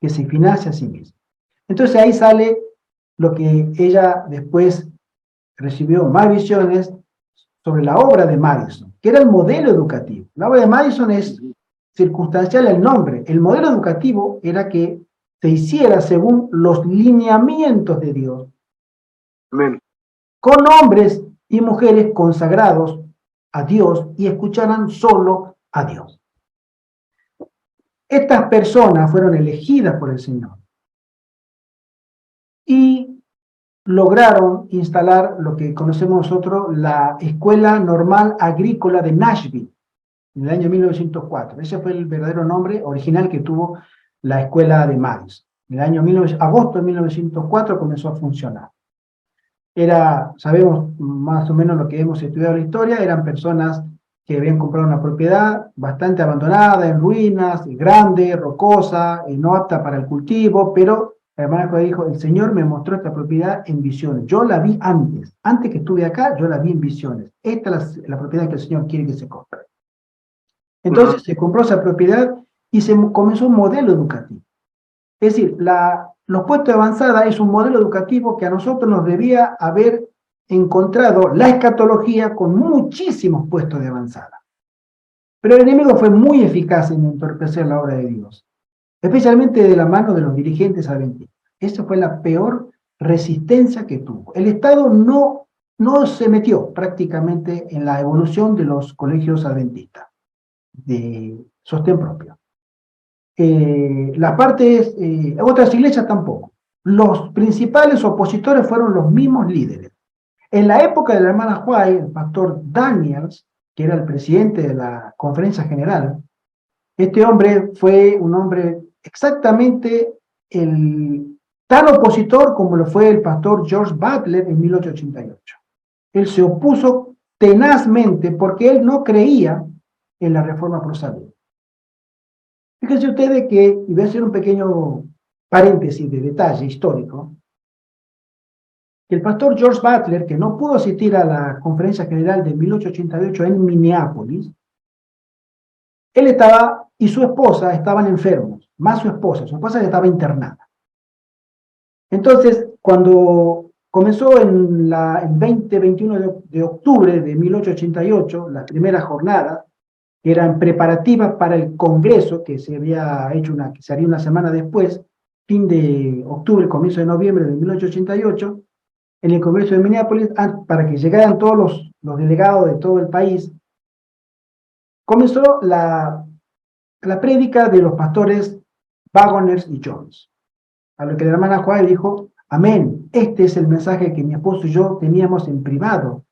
que se financie a sí misma. Entonces ahí sale lo que ella después recibió más visiones sobre la obra de Madison, que era el modelo educativo. La obra de Madison es circunstancial el nombre. El modelo educativo era que se hiciera según los lineamientos de Dios. Amén. Con hombres y mujeres consagrados a Dios y escucharan solo a Dios. Estas personas fueron elegidas por el Señor y lograron instalar lo que conocemos nosotros, la Escuela Normal Agrícola de Nashville, en el año 1904. Ese fue el verdadero nombre original que tuvo la escuela de Madison. En el año agosto de 1904 comenzó a funcionar. Sabemos más o menos lo que hemos estudiado en la historia, eran personas que habían comprado una propiedad bastante abandonada, en ruinas, grande, rocosa, no apta para el cultivo, pero la hermana Juárez dijo, el Señor me mostró esta propiedad en visiones. Yo la vi antes que estuve acá, yo la vi en visiones. Esta es la propiedad que el Señor quiere que se compre. Entonces se compró esa propiedad y se comenzó un modelo educativo. Es decir, los puestos de avanzada es un modelo educativo que a nosotros nos debía haber encontrado la escatología con muchísimos puestos de avanzada. Pero el enemigo fue muy eficaz en entorpecer la obra de Dios, especialmente de la mano de los dirigentes adventistas. Esa fue la peor resistencia que tuvo. El Estado no se metió prácticamente en la evolución de los colegios adventistas de sostén propio. Otras iglesias tampoco. Los principales opositores fueron los mismos líderes. En la época de la hermana White, el pastor Daniels, que era el presidente de la conferencia general, este hombre fue un hombre exactamente tan opositor como lo fue el pastor George Butler en 1888. Él se opuso tenazmente porque él no creía en la reforma pro salud. Fíjense ustedes que, y voy a hacer un pequeño paréntesis de detalle histórico, que el pastor George Butler, que no pudo asistir a la conferencia general de 1888 en Minneapolis, él estaba, y su esposa estaban enfermos, más su esposa ya estaba internada. Entonces, cuando comenzó en 21 de octubre de 1888, las primeras jornadas, que eran preparativas para el Congreso, que se había hecho que se haría una semana después, fin de octubre, comienzo de noviembre de 1888, en el Congreso de Minneapolis, para que llegaran todos los delegados de todo el país, comenzó la prédica de los pastores Wagoners y Jones. A lo que la hermana Juárez dijo: amén, este es el mensaje que mi esposo y yo teníamos en privado,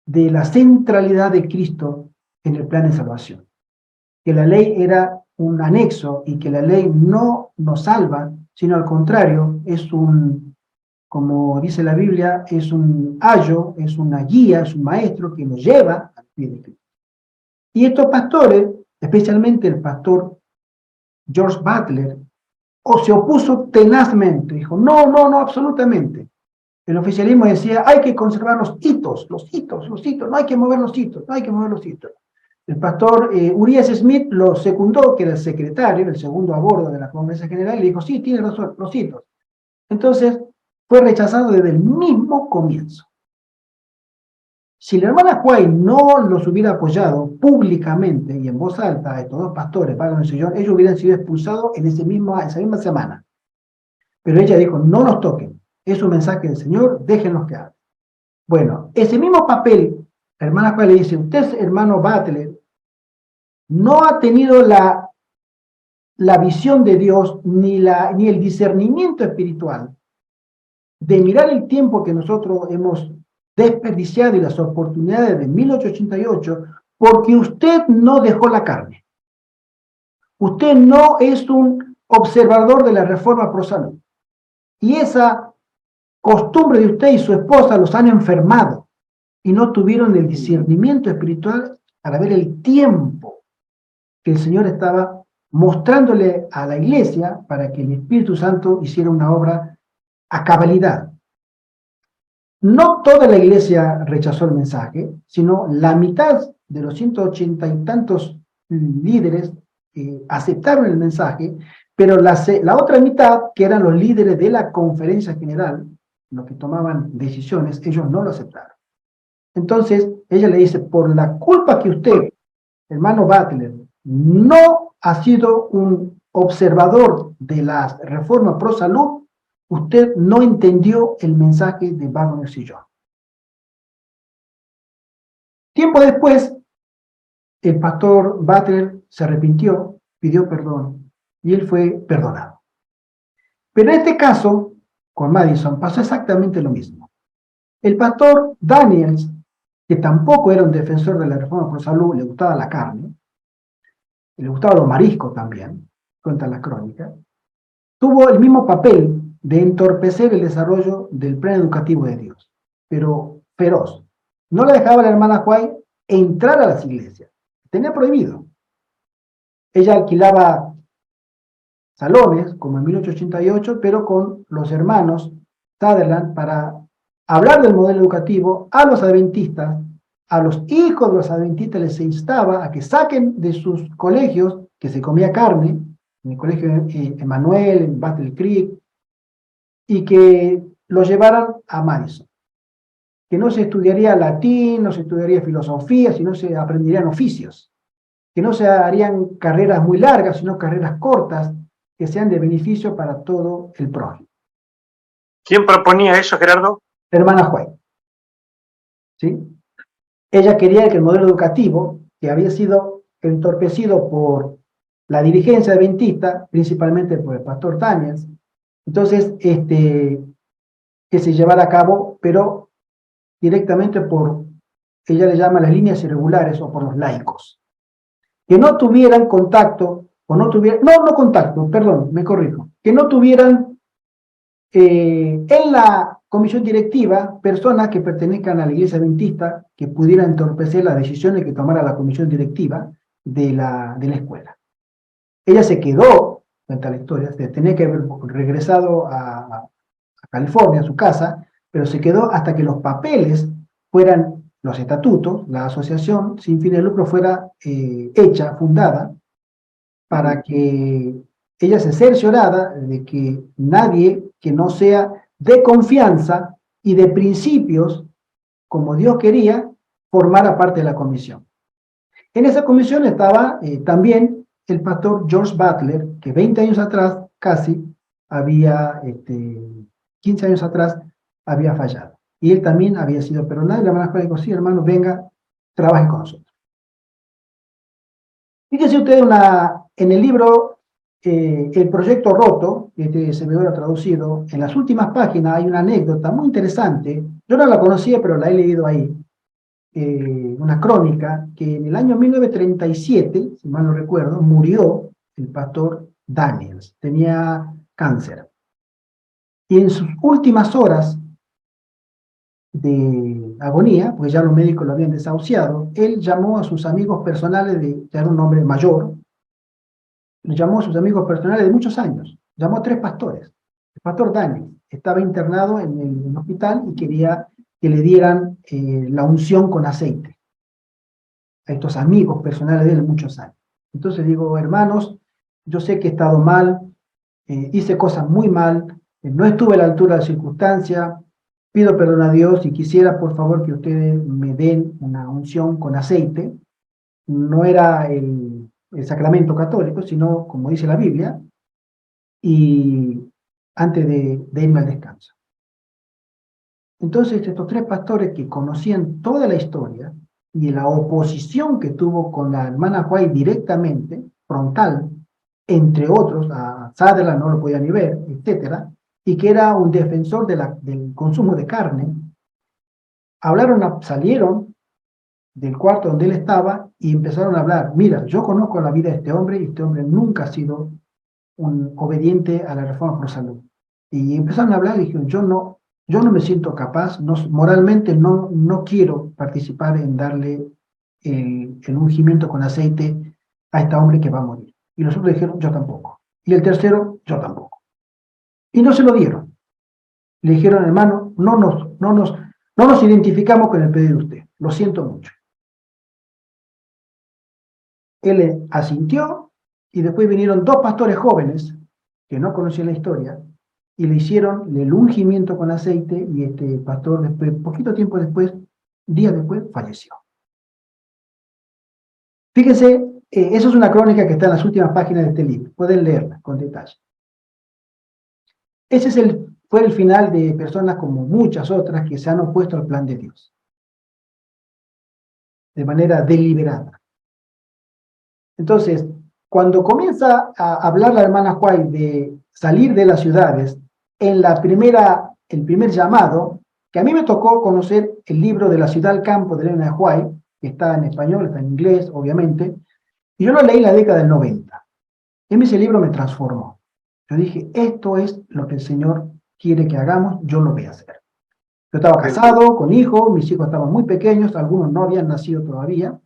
de la centralidad de Cristo en el plan de salvación. Que la ley era un anexo y que la ley no nos salva, sino al contrario, como dice la Biblia, es un ayo, es una guía, es un maestro que nos lleva al pie de Cristo. Y estos pastores, especialmente el pastor George Butler, se opuso tenazmente, dijo: no, absolutamente. El oficialismo decía: hay que conservar los hitos, no hay que mover los hitos. El pastor Urias Smith lo secundó, que era el secretario, el segundo a bordo de la Conferencia General, y le dijo: sí, tiene razón, los hitos. Entonces, fue rechazado desde el mismo comienzo. Si la hermana White no los hubiera apoyado públicamente y en voz alta a estos dos pastores, Pablo y Señor, ellos hubieran sido expulsados en esa misma semana. Pero ella dijo: no nos toquen, es un mensaje del Señor, déjenlos que hablen. Bueno, ese mismo papel, la hermana White le dice: usted, hermano Butler, no ha tenido la visión de Dios ni el discernimiento espiritual de mirar el tiempo que nosotros hemos desperdiciado y las oportunidades de 1888, porque usted no dejó la carne. Usted no es un observador de la reforma pro salud. Y esa costumbre de usted y su esposa los han enfermado y no tuvieron el discernimiento espiritual para ver el tiempo que el Señor estaba mostrándole a la iglesia para que el Espíritu Santo hiciera una obra a cabalidad. No toda la iglesia rechazó el mensaje, sino la mitad de los 180 y tantos líderes aceptaron el mensaje, pero la otra mitad, que eran los líderes de la conferencia general, los que tomaban decisiones, ellos no lo aceptaron. Entonces, ella le dice: por la culpa que usted, hermano Butler, no ha sido un observador de la reforma pro salud, usted no entendió el mensaje de Wagner y John. Tiempo después, el pastor Butler se arrepintió, pidió perdón, y él fue perdonado. Pero en este caso, con Madison, pasó exactamente lo mismo. El pastor Daniels, que tampoco era un defensor de la reforma pro salud, le gustaba la carne, le gustaban los mariscos también, cuenta la crónica, tuvo el mismo papel de entorpecer el desarrollo del plan educativo de Dios, pero feroz. No le dejaba a la hermana White entrar a las iglesias, tenía prohibido. Ella alquilaba salones, como en 1888, pero con los hermanos Sutherland, para hablar del modelo educativo a los adventistas. A los hijos de los adventistas les instaba a que saquen de sus colegios, que se comía carne, en el colegio Emanuel, en Battle Creek, y que lo llevaran a Madison. Que no se estudiaría latín, no se estudiaría filosofía, sino se aprenderían oficios. Que no se harían carreras muy largas, sino carreras cortas, que sean de beneficio para todo el prójimo. ¿Quién proponía eso, Gerardo? Hermana White. ¿Sí? Ella quería que el modelo educativo, que había sido entorpecido por la dirigencia adventista, principalmente por el pastor Daniels, entonces, que se llevara a cabo, pero directamente por, ella le llama las líneas irregulares o por los laicos, que no tuvieran contacto, o no tuvieran, no contacto, perdón, me corrijo, que no tuvieran en la comisión directiva personas que pertenezcan a la iglesia adventista que pudieran entorpecer las decisiones que tomara la comisión directiva de la escuela. Ella se quedó, cuenta la historia, se tenía que haber regresado a California, a su casa, pero se quedó hasta que los papeles fueran, los estatutos, la asociación sin fines de lucro fuera hecha, fundada, para que ella se cerciorara de que nadie que no sea de confianza y de principios, como Dios quería, formara parte de la comisión. En esa comisión estaba también el pastor George Butler, que 20 años atrás, casi, 15 años atrás, había fallado. Y él también había sido perdonado, y la hermana dijo, sí, hermano, venga, trabaje con nosotros. Fíjense ustedes en el libro El Proyecto Roto, que este servidor ha traducido, en las últimas páginas hay una anécdota muy interesante, yo no la conocía, pero la he leído ahí, una crónica, que en el año 1937, si mal no recuerdo, murió el pastor Daniels, tenía cáncer. Y en sus últimas horas de agonía, pues ya los médicos lo habían desahuciado, él llamó a sus amigos personales, ya era un hombre mayor, lo llamó a sus amigos personales de muchos años, llamó a 3 pastores. El pastor Daniels estaba internado en el hospital y quería que le dieran la unción con aceite a estos amigos personales de él muchos años. Entonces digo, hermanos, yo sé que he estado mal, hice cosas muy mal, no estuve a la altura de la circunstancia, pido perdón a Dios y quisiera por favor que ustedes me den una unción con aceite. No era el sacramento católico, sino como dice la Biblia, y antes de irme al descanso. Entonces estos 3 pastores que conocían toda la historia y la oposición que tuvo con la hermana White directamente, frontal, entre otros, a Sutherland no lo podía ni ver, etcétera, y que era un defensor del consumo de carne, salieron del cuarto donde él estaba y empezaron a hablar, mira, yo conozco la vida de este hombre y este hombre nunca ha sido un obediente a la reforma por salud. Y empezaron a hablar y dijeron, yo no me siento capaz, moralmente no quiero participar en darle el ungimiento con aceite a este hombre que va a morir. Y los otros dijeron, yo tampoco. Y el tercero, yo tampoco. Y no se lo dieron. Le dijeron, hermano, no nos identificamos con el pedido de usted. Lo siento mucho. Él asintió y después vinieron 2 pastores jóvenes que no conocían la historia y le hicieron el ungimiento con aceite y este pastor después, poquito tiempo después, días después, falleció. Fíjense, eso es una crónica que está en las últimas páginas de este libro, pueden leerla con detalle. Ese fue el final de personas como muchas otras que se han opuesto al plan de Dios, de manera deliberada. Entonces, cuando comienza a hablar la hermana White de salir de las ciudades, el primer llamado, que a mí me tocó conocer el libro de La ciudad al campo de Elena White, que está en español, está en inglés, obviamente, y yo lo leí en la década del 90. Y ese libro me transformó. Yo dije, esto es lo que el Señor quiere que hagamos, yo lo voy a hacer. Yo estaba casado, con hijos, mis hijos estaban muy pequeños, algunos no habían nacido todavía.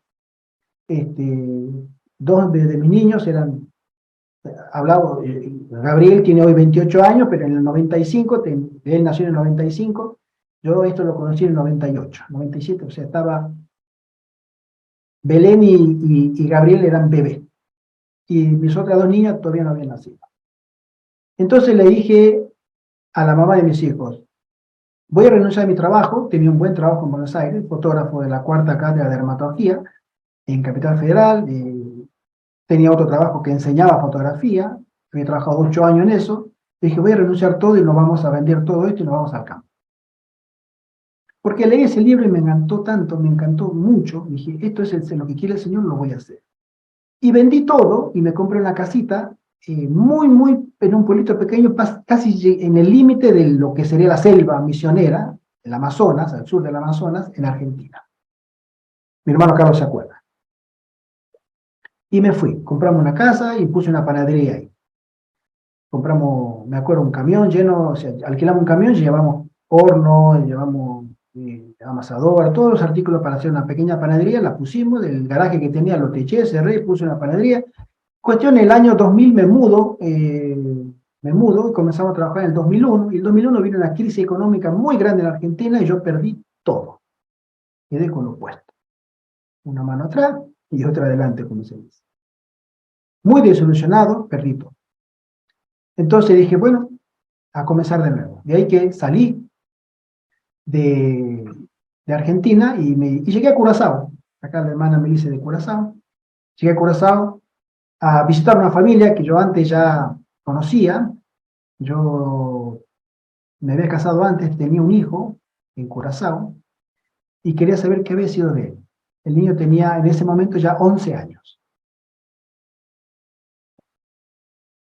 2 de mis niños Gabriel tiene hoy 28 años, pero en el 95, él nació en el 95, yo esto lo conocí en el 98, 97, o sea, estaba Belén y Gabriel eran bebés. y mis otras dos niñas todavía no habían nacido. Entonces le dije a la mamá de mis hijos, voy a renunciar a mi trabajo, tenía un buen trabajo en Buenos Aires, fotógrafo de la cuarta cátedra de dermatología en Capital Federal, tenía otro trabajo que enseñaba fotografía, había trabajado 8 años en eso, le dije, voy a renunciar todo y nos vamos a vender todo esto y nos vamos al campo. Porque leí ese libro y me encantó tanto, me encantó mucho, dije, esto es lo que quiere el Señor, lo voy a hacer. Y vendí todo y me compré una casita muy en un pueblito pequeño, casi en el límite de lo que sería la selva misionera, el Amazonas, al sur del Amazonas, en Argentina. Mi hermano Carlos se acuerda. Y me fui, compramos una casa y puse una panadería ahí. Compramos, me acuerdo, un camión lleno, o sea, alquilamos un camión y llevamos horno, llevamos amasadora, todos los artículos para hacer una pequeña panadería, la pusimos, del garaje que tenía lo teché, cerré, puse una panadería. Cuestión, el año 2000 me mudo y comenzamos a trabajar en el 2001, y el 2001 vino una crisis económica muy grande en Argentina y yo perdí todo. Quedé con lo puesto. Una mano atrás y otra adelante, como se dice. Muy desilusionado, perdí todo. Entonces dije, bueno, a comenzar de nuevo. De ahí que salí de Argentina y llegué a Curazao. Acá la hermana me dice de Curazao. Llegué a Curazao a visitar una familia que yo antes ya conocía. Yo me había casado antes, tenía un hijo en Curazao y quería saber qué había sido de él. El niño tenía en ese momento ya 11 años.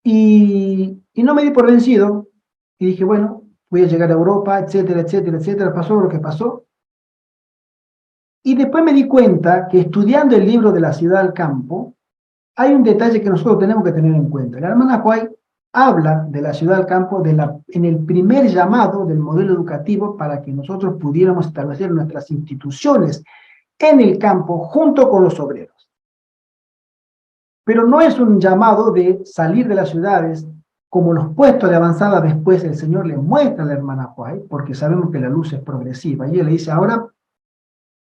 Y no me di por vencido y dije, bueno, voy a llegar a Europa, etcétera, etcétera, etcétera. Pasó lo que pasó. Y después me di cuenta que estudiando el libro de la ciudad al campo, hay un detalle que nosotros tenemos que tener en cuenta. La hermana Huay habla de la ciudad al campo en el primer llamado del modelo educativo para que nosotros pudiéramos establecer nuestras instituciones en el campo junto con los obreros. Pero no es un llamado de salir de las ciudades como los puestos de avanzada después el Señor le muestra a la hermana Huay, porque sabemos que la luz es progresiva. Y ella le dice, ahora,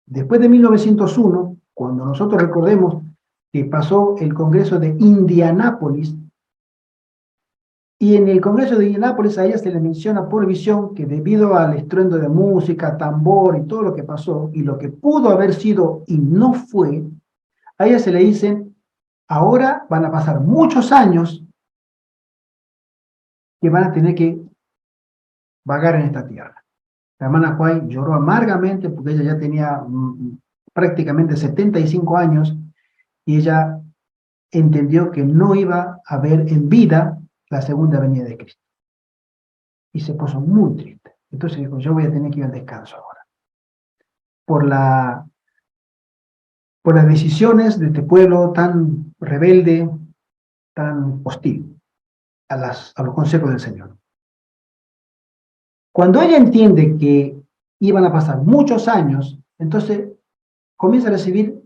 después de 1901, cuando nosotros recordemos que pasó el Congreso de Indianápolis, y en el Congreso de Indianápolis a ella se le menciona por visión que debido al estruendo de música, tambor y todo lo que pasó, y lo que pudo haber sido y no fue, a ella se le dicen, ahora van a pasar muchos años que van a tener que vagar en esta tierra. La hermana Huay lloró amargamente porque ella ya tenía prácticamente 75 años y ella entendió que no iba a ver en vida la segunda venida de Cristo. Y se puso muy triste. Entonces dijo, yo voy a tener que ir al descanso ahora. Por las decisiones de este pueblo tan rebelde, tan hostil a los consejos del Señor. Cuando ella entiende que iban a pasar muchos años, entonces comienza a recibir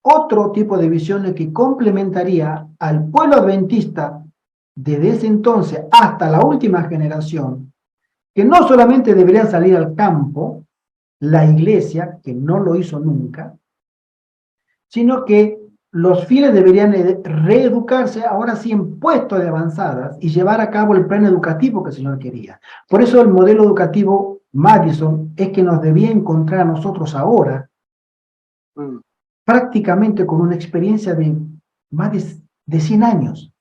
otro tipo de visiones que complementaría al pueblo adventista desde ese entonces hasta la última generación, que no solamente deberían salir al campo, la iglesia, que no lo hizo nunca, sino que los fieles deberían reeducarse ahora sí en puestos de avanzadas y llevar a cabo el plan educativo que el Señor quería. Por eso el modelo educativo Madison es que nos debía encontrar a nosotros ahora prácticamente con una experiencia de más de 100 años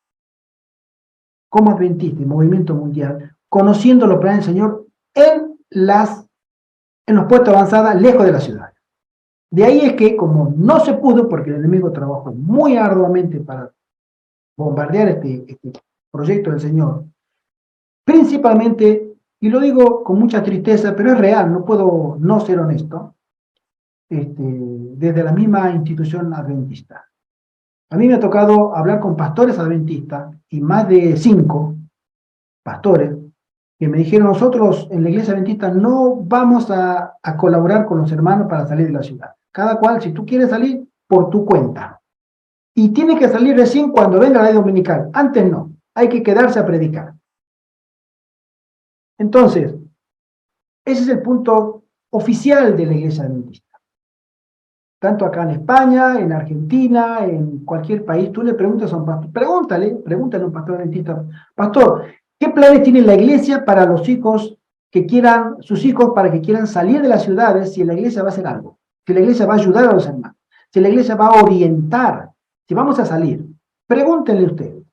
como adventista y movimiento mundial, conociendo los planes del Señor en los puestos de avanzada lejos de la ciudad. De ahí es que, como no se pudo, porque el enemigo trabajó muy arduamente para bombardear este proyecto del Señor, principalmente, y lo digo con mucha tristeza, pero es real, no puedo no ser honesto, desde la misma institución adventista. A mí me ha tocado hablar con pastores adventistas, y más de 5 pastores, que me dijeron, nosotros en la iglesia adventista no vamos a colaborar con los hermanos para salir de la ciudad. Cada cual, si tú quieres salir, por tu cuenta. Y tiene que salir recién cuando venga la ley dominical. Antes no, hay que quedarse a predicar. Entonces, ese es el punto oficial de la iglesia adventista. tanto acá en España, en Argentina, en cualquier país, tú le preguntas a un pastor, pregúntale a un pastor adventista, pastor, ¿qué planes tiene la iglesia para los hijos sus hijos para que quieran salir de las ciudades si la iglesia va a hacer algo? Si la iglesia va a ayudar a los hermanos, si la iglesia va a orientar, si vamos a salir, pregúntenle ustedes,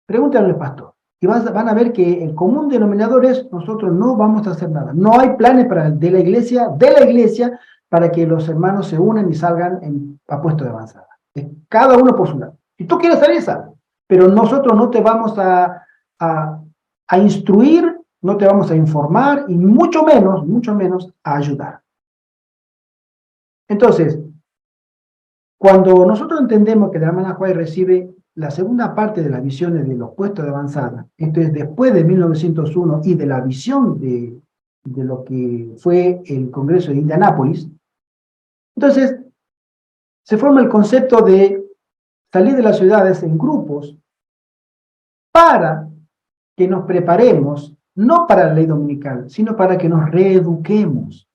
pregúntenle al pastor. Y van a ver que el común denominador es nosotros no vamos a hacer nada. No hay planes de la iglesia, para que los hermanos se unan y salgan a puesto de avanzada. Es cada uno por su lado. Si tú quieres salir, sal. Pero nosotros no te vamos a instruir, no te vamos a informar y mucho menos a ayudar. Entonces, cuando nosotros entendemos que la hermana White recibe la segunda parte de las visiones de los puestos de avanzada, entonces después de 1901 y de la visión de lo que fue el Congreso de Indianápolis, entonces se forma el concepto de salir de las ciudades en grupos para que nos preparemos, no para la ley dominical, sino para que nos reeduquemos,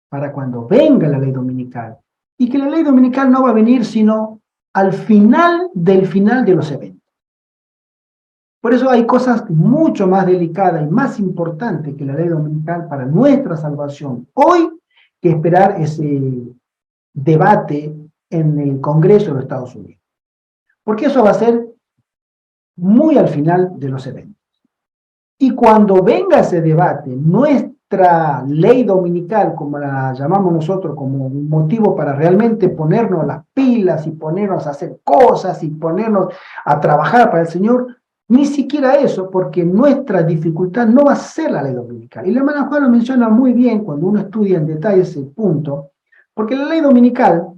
para cuando venga la ley dominical, y que la ley dominical no va a venir sino al final de los eventos. Por eso hay cosas mucho más delicadas y más importantes que la ley dominical para nuestra salvación hoy que esperar ese debate en el Congreso de los Estados Unidos. Porque eso va a ser muy al final de los eventos. Y cuando venga ese debate, nuestra ley dominical, como la llamamos nosotros, como un motivo para realmente ponernos las pilas y ponernos a hacer cosas y ponernos a trabajar para el Señor, ni siquiera eso, porque nuestra dificultad no va a ser la ley dominical. Y la hermana Juan lo menciona muy bien cuando uno estudia en detalle ese punto, porque la ley dominical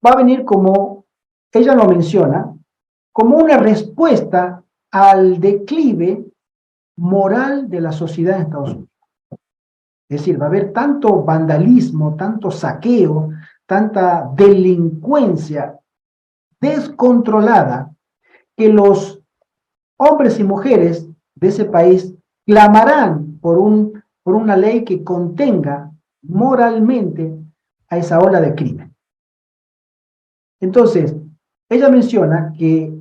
va a venir como, ella lo menciona, como una respuesta al declive moral de la sociedad en Estados Unidos. Es decir, va a haber tanto vandalismo, tanto saqueo, tanta delincuencia descontrolada, que los hombres y mujeres de ese país clamarán por una ley que contenga moralmente a esa ola de crimen. Entonces, ella menciona que,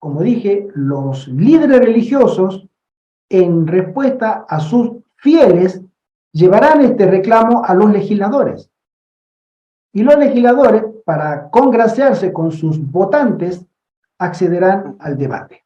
como dije, los líderes religiosos, en respuesta a sus fieles, llevarán este reclamo a los legisladores. Y los legisladores, para congraciarse con sus votantes, accederán al debate.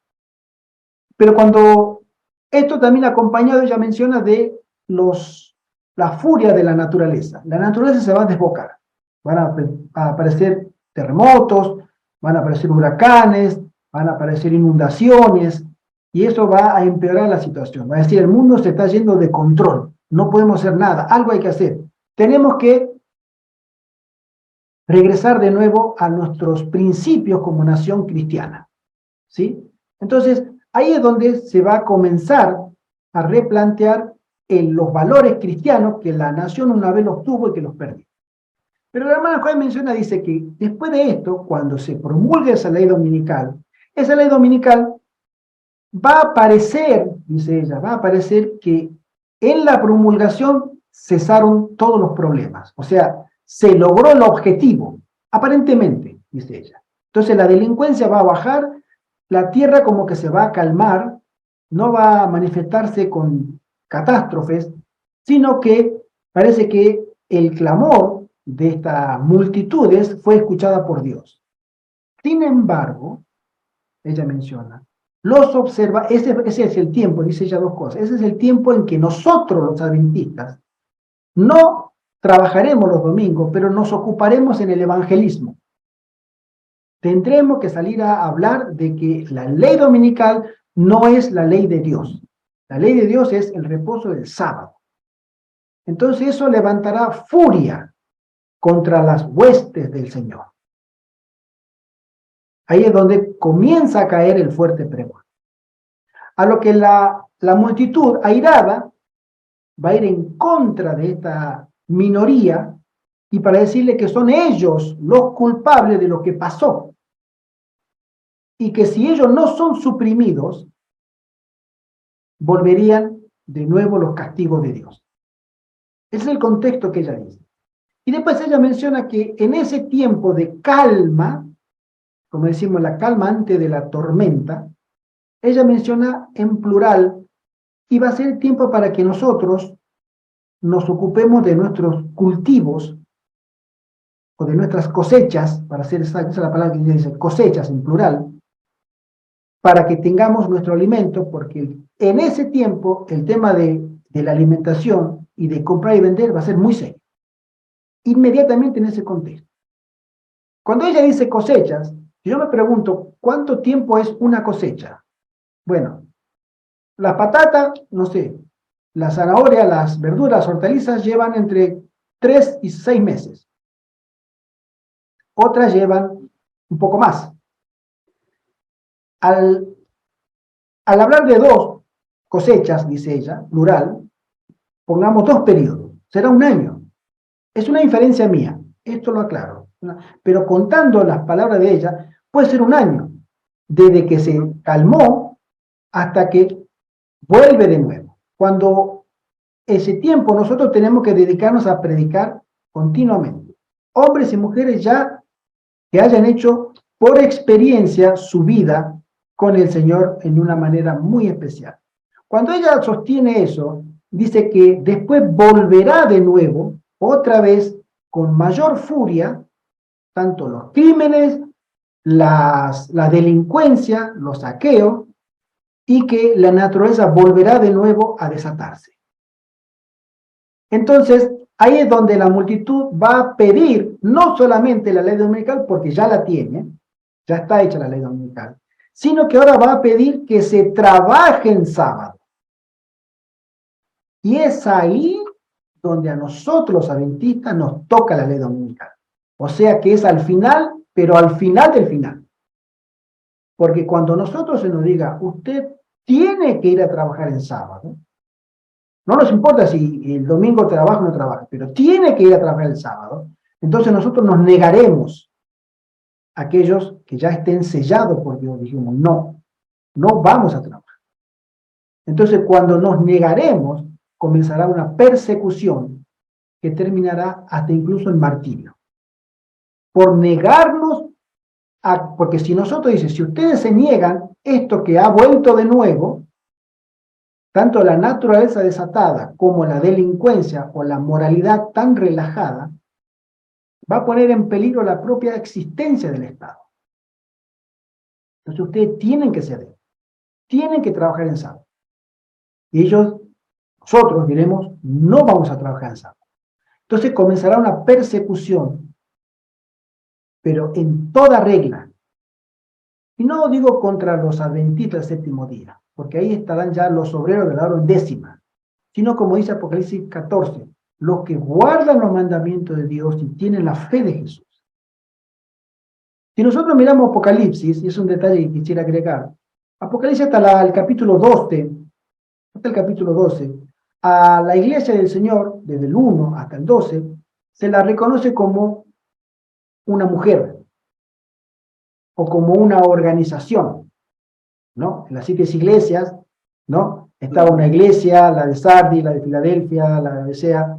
Pero cuando esto también acompañado, ella menciona de la furia de la naturaleza. La naturaleza se va a desbocar. Van a aparecer terremotos, van a aparecer huracanes, van a aparecer inundaciones, y eso va a empeorar la situación. Va a decir, el mundo se está yendo de control, no podemos hacer nada, algo hay que hacer. Tenemos que regresar de nuevo a nuestros principios como nación cristiana, ¿sí? Entonces, ahí es donde se va a comenzar a replantear los valores cristianos que la nación una vez los tuvo y que los perdió. Pero la hermana Juan menciona, dice que después de esto, cuando se promulgue esa ley dominical va a aparecer, dice ella, va a aparecer que en la promulgación cesaron todos los problemas. O sea, se logró el objetivo, aparentemente, dice ella. Entonces la delincuencia va a bajar, la tierra como que se va a calmar, no va a manifestarse con catástrofes, sino que parece que el clamor de estas multitudes fue escuchada por Dios. Sin embargo, ella menciona, ese es el tiempo, dice ella dos cosas, ese es el tiempo en que nosotros los adventistas no trabajaremos los domingos, pero nos ocuparemos en el evangelismo. Tendremos que salir a hablar de que la ley dominical no es la ley de Dios. La ley de Dios es el reposo del sábado. Entonces eso levantará furia contra las huestes del Señor. Ahí es donde comienza a caer el fuerte pregón. A lo que la multitud airada va a ir en contra de esta minoría y para decirle que son ellos los culpables de lo que pasó. Y que si ellos no son suprimidos, volverían de nuevo los castigos de Dios. Ese es el contexto que ella dice. Y después ella menciona que en ese tiempo de calma, como decimos, la calma antes de la tormenta, ella menciona en plural, y va a ser tiempo para que nosotros nos ocupemos de nuestros cultivos o de nuestras cosechas, para hacer esa es la palabra que dice cosechas en plural, para que tengamos nuestro alimento, porque en ese tiempo el tema de la alimentación y de comprar y vender va a ser muy serio. Inmediatamente en ese contexto. Cuando ella dice cosechas, yo me pregunto, ¿cuánto tiempo es una cosecha? Bueno, las patatas, no sé, la zanahoria, las verduras, las hortalizas llevan entre 3 y 6 meses. Otras llevan un poco más. Al hablar de 2 cosechas, dice ella, plural, pongamos 2 periodos, será un año. Es una inferencia mía, esto lo aclaro. Pero contando las palabras de ella, puede ser un año, desde que se calmó hasta que vuelve de nuevo. Cuando ese tiempo nosotros tenemos que dedicarnos a predicar continuamente. Hombres y mujeres ya que hayan hecho por experiencia su vida con el Señor en una manera muy especial. Cuando ella sostiene eso, dice que después volverá de nuevo, otra vez, con mayor furia, tanto los crímenes, la delincuencia, los saqueos, y que la naturaleza volverá de nuevo a desatarse. Entonces, ahí es donde la multitud va a pedir no solamente la ley dominical, porque ya la tiene, ya está hecha la ley dominical, sino que ahora va a pedir que se trabaje en sábado. Y es ahí donde a nosotros los adventistas nos toca la ley dominical. O sea que es al final, pero al final del final. Porque cuando nosotros se nos diga, usted tiene que ir a trabajar en sábado, no nos importa si el domingo trabaja o no trabaja, pero tiene que ir a trabajar el sábado, entonces nosotros nos negaremos a aquellos que ya estén sellados por Dios. Dijimos, no, no vamos a trabajar. Entonces, cuando nos negaremos, comenzará una persecución que terminará hasta incluso en martirio. Por negarnos, porque si nosotros dice, si ustedes se niegan, esto que ha vuelto de nuevo, tanto la naturaleza desatada como la delincuencia o la moralidad tan relajada, va a poner en peligro la propia existencia del Estado. Entonces ustedes tienen que ceder, tienen que trabajar en sábado. Y nosotros diremos, no vamos a trabajar en sábado. Entonces comenzará una persecución, pero en toda regla. Y no digo contra los adventistas del séptimo día, porque ahí estarán ya los obreros de la hora undécima, sino como dice Apocalipsis 14, los que guardan los mandamientos de Dios y tienen la fe de Jesús. Si nosotros miramos Apocalipsis, y es un detalle que quisiera agregar, Apocalipsis hasta el capítulo 12, a la iglesia del Señor, desde el 1 hasta el 12, se la reconoce como una mujer, o como una organización, ¿no? En las 7 iglesias, ¿no? Estaba una iglesia, la de Sardis, la de Filadelfia, la de Odisea,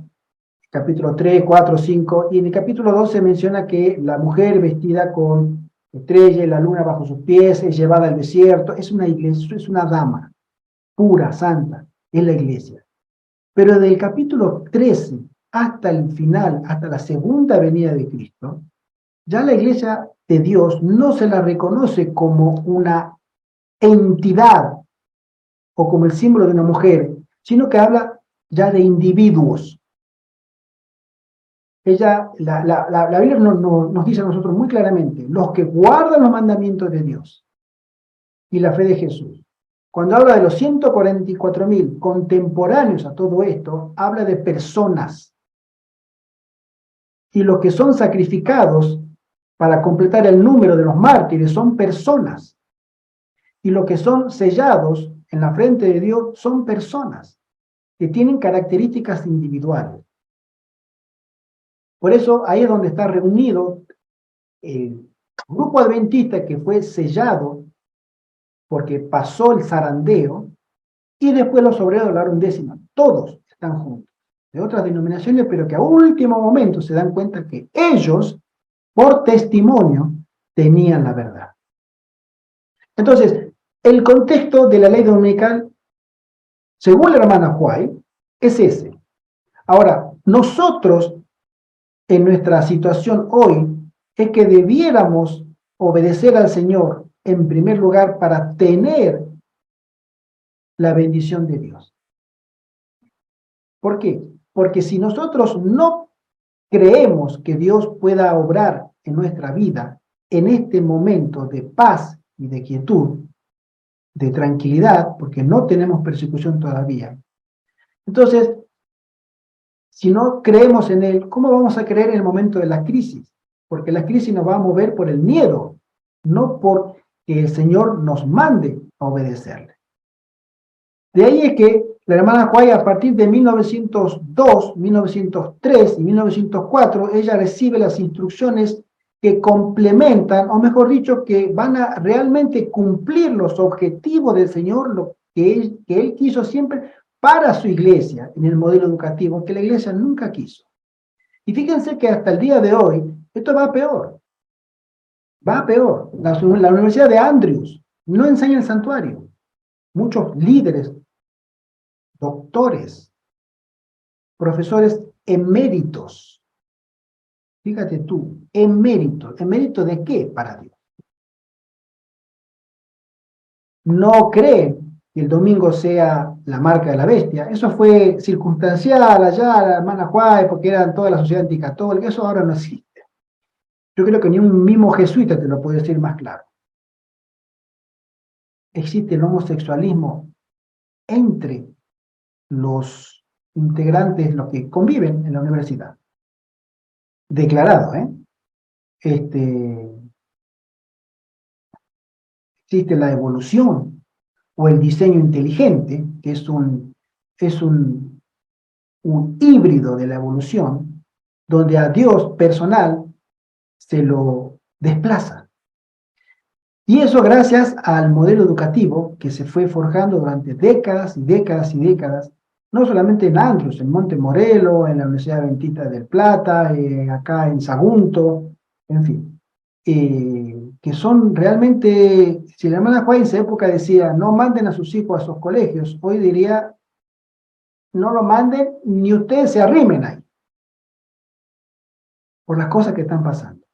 capítulo 3, 4, 5, y en el capítulo 12 menciona que la mujer vestida con estrella y la luna bajo sus pies es llevada al desierto, es una iglesia, es una dama, pura, santa, es la iglesia. Pero del capítulo 13 hasta el final, hasta la segunda venida de Cristo, ya la iglesia de Dios no se la reconoce como una entidad o como el símbolo de una mujer, sino que habla ya de individuos. La Biblia nos dice a nosotros muy claramente, los que guardan los mandamientos de Dios y la fe de Jesús. Cuando habla de los 144.000 contemporáneos a todo esto, habla de personas. Y los que son sacrificados para completar el número de los mártires son personas. Y los que son sellados en la frente de Dios son personas que tienen características individuales. Por eso ahí es donde está reunido el grupo adventista que fue sellado porque pasó el zarandeo, y después los obreros de la hora undécima. Todos están juntos. de otras denominaciones, pero que a último momento se dan cuenta que ellos, por testimonio, tenían la verdad. Entonces, el contexto de la ley dominical, según la hermana White, es ese. Ahora, nosotros, en nuestra situación hoy, es que debiéramos obedecer al Señor en primer lugar para tener la bendición de Dios. ¿Por qué? Porque si nosotros no creemos que Dios pueda obrar en nuestra vida en este momento de paz y de quietud, de tranquilidad, porque no tenemos persecución todavía, entonces, si no creemos en Él, ¿cómo vamos a creer en el momento de la crisis? Porque la crisis nos va a mover por el miedo, no por que el Señor nos mande a obedecerle. De ahí es que la hermana White, a partir de 1902, 1903 y 1904, ella recibe las instrucciones que complementan, o mejor dicho, que van a realmente cumplir los objetivos del Señor, lo que Él quiso siempre para su iglesia, en el modelo educativo, que la iglesia nunca quiso. Y fíjense que hasta el día de hoy, esto va peor. Va peor. La Universidad de Andrews no enseña el santuario. Muchos líderes, doctores, profesores eméritos. Fíjate tú, eméritos. ¿Emérito de qué para Dios? No creen que el domingo sea la marca de la bestia. Eso fue circunstancial allá, la hermana Juárez, porque eran toda la sociedad anticatólica. Eso ahora no existe. Yo creo que ni un mismo jesuita te lo puede decir más claro. Existe el homosexualismo entre los integrantes, los que conviven en la universidad. Declarado, ¿eh? Existe la evolución o el diseño inteligente, que es un híbrido de la evolución, donde a Dios personal se lo desplaza. Y eso gracias al modelo educativo que se fue forjando durante décadas y décadas y décadas, no solamente en Andrews, en Monte Morelo, en la Universidad Adventista del Plata, acá en Sagunto, en fin, que son realmente, si la hermana Juárez en esa época decía, no manden a sus hijos a esos colegios, hoy diría, no lo manden, ni ustedes se arrimen ahí, por las cosas que están pasando.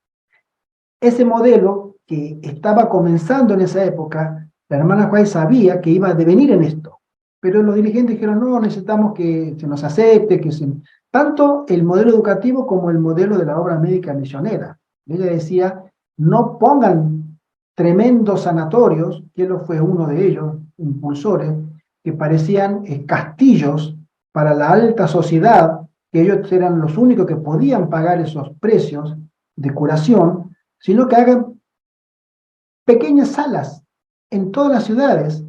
Ese modelo que estaba comenzando en esa época, la hermana Juárez sabía que iba a devenir en esto, pero los dirigentes dijeron, no, necesitamos que se nos acepte, tanto el modelo educativo como el modelo de la obra médica misionera. Ella decía, no pongan tremendos sanatorios, que él fue uno de ellos, impulsores, que parecían castillos para la alta sociedad, que ellos eran los únicos que podían pagar esos precios de curación, sino que hagan pequeñas salas en todas las ciudades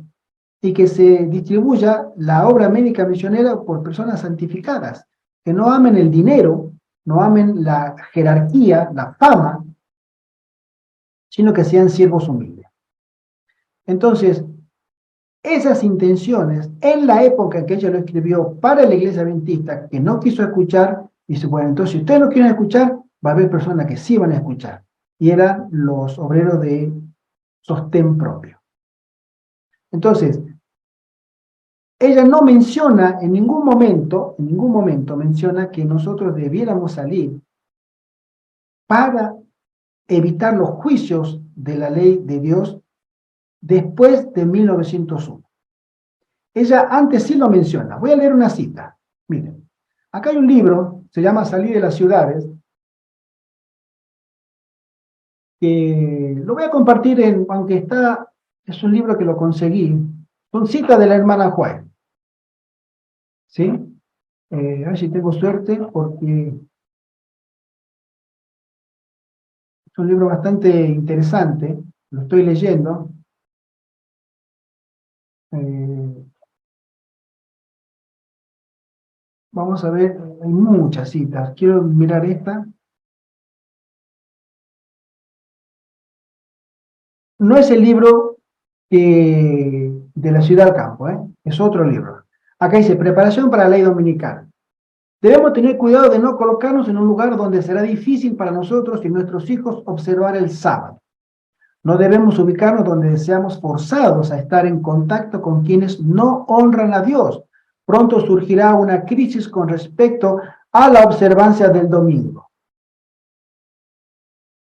y que se distribuya la obra médica misionera por personas santificadas, que no amen el dinero, no amen la jerarquía, la fama, sino que sean siervos humildes. Entonces, esas intenciones, en la época en que ella lo escribió para la iglesia adventista, que no quiso escuchar, dice, bueno, entonces si ustedes no quieren escuchar, va a haber personas que sí van a escuchar. Y eran los obreros de sostén propio. Entonces, ella no menciona en ningún momento menciona que nosotros debiéramos salir para evitar los juicios de la ley de Dios después de 1901. Ella antes sí lo menciona. Voy a leer una cita. Miren, acá hay un libro, se llama Salir de las ciudades, que lo voy a compartir aunque es un libro que lo conseguí, son citas de la hermana Juárez. ¿Sí? A ver si tengo suerte, porque es un libro bastante interesante, lo estoy leyendo. Vamos a ver, hay muchas citas. Quiero mirar esta. No es el libro de la ciudad al campo, es otro libro. Acá dice, preparación para la ley dominical. Debemos tener cuidado de no colocarnos en un lugar donde será difícil para nosotros y nuestros hijos observar el sábado. No debemos ubicarnos donde seamos forzados a estar en contacto con quienes no honran a Dios. Pronto surgirá una crisis con respecto a la observancia del domingo.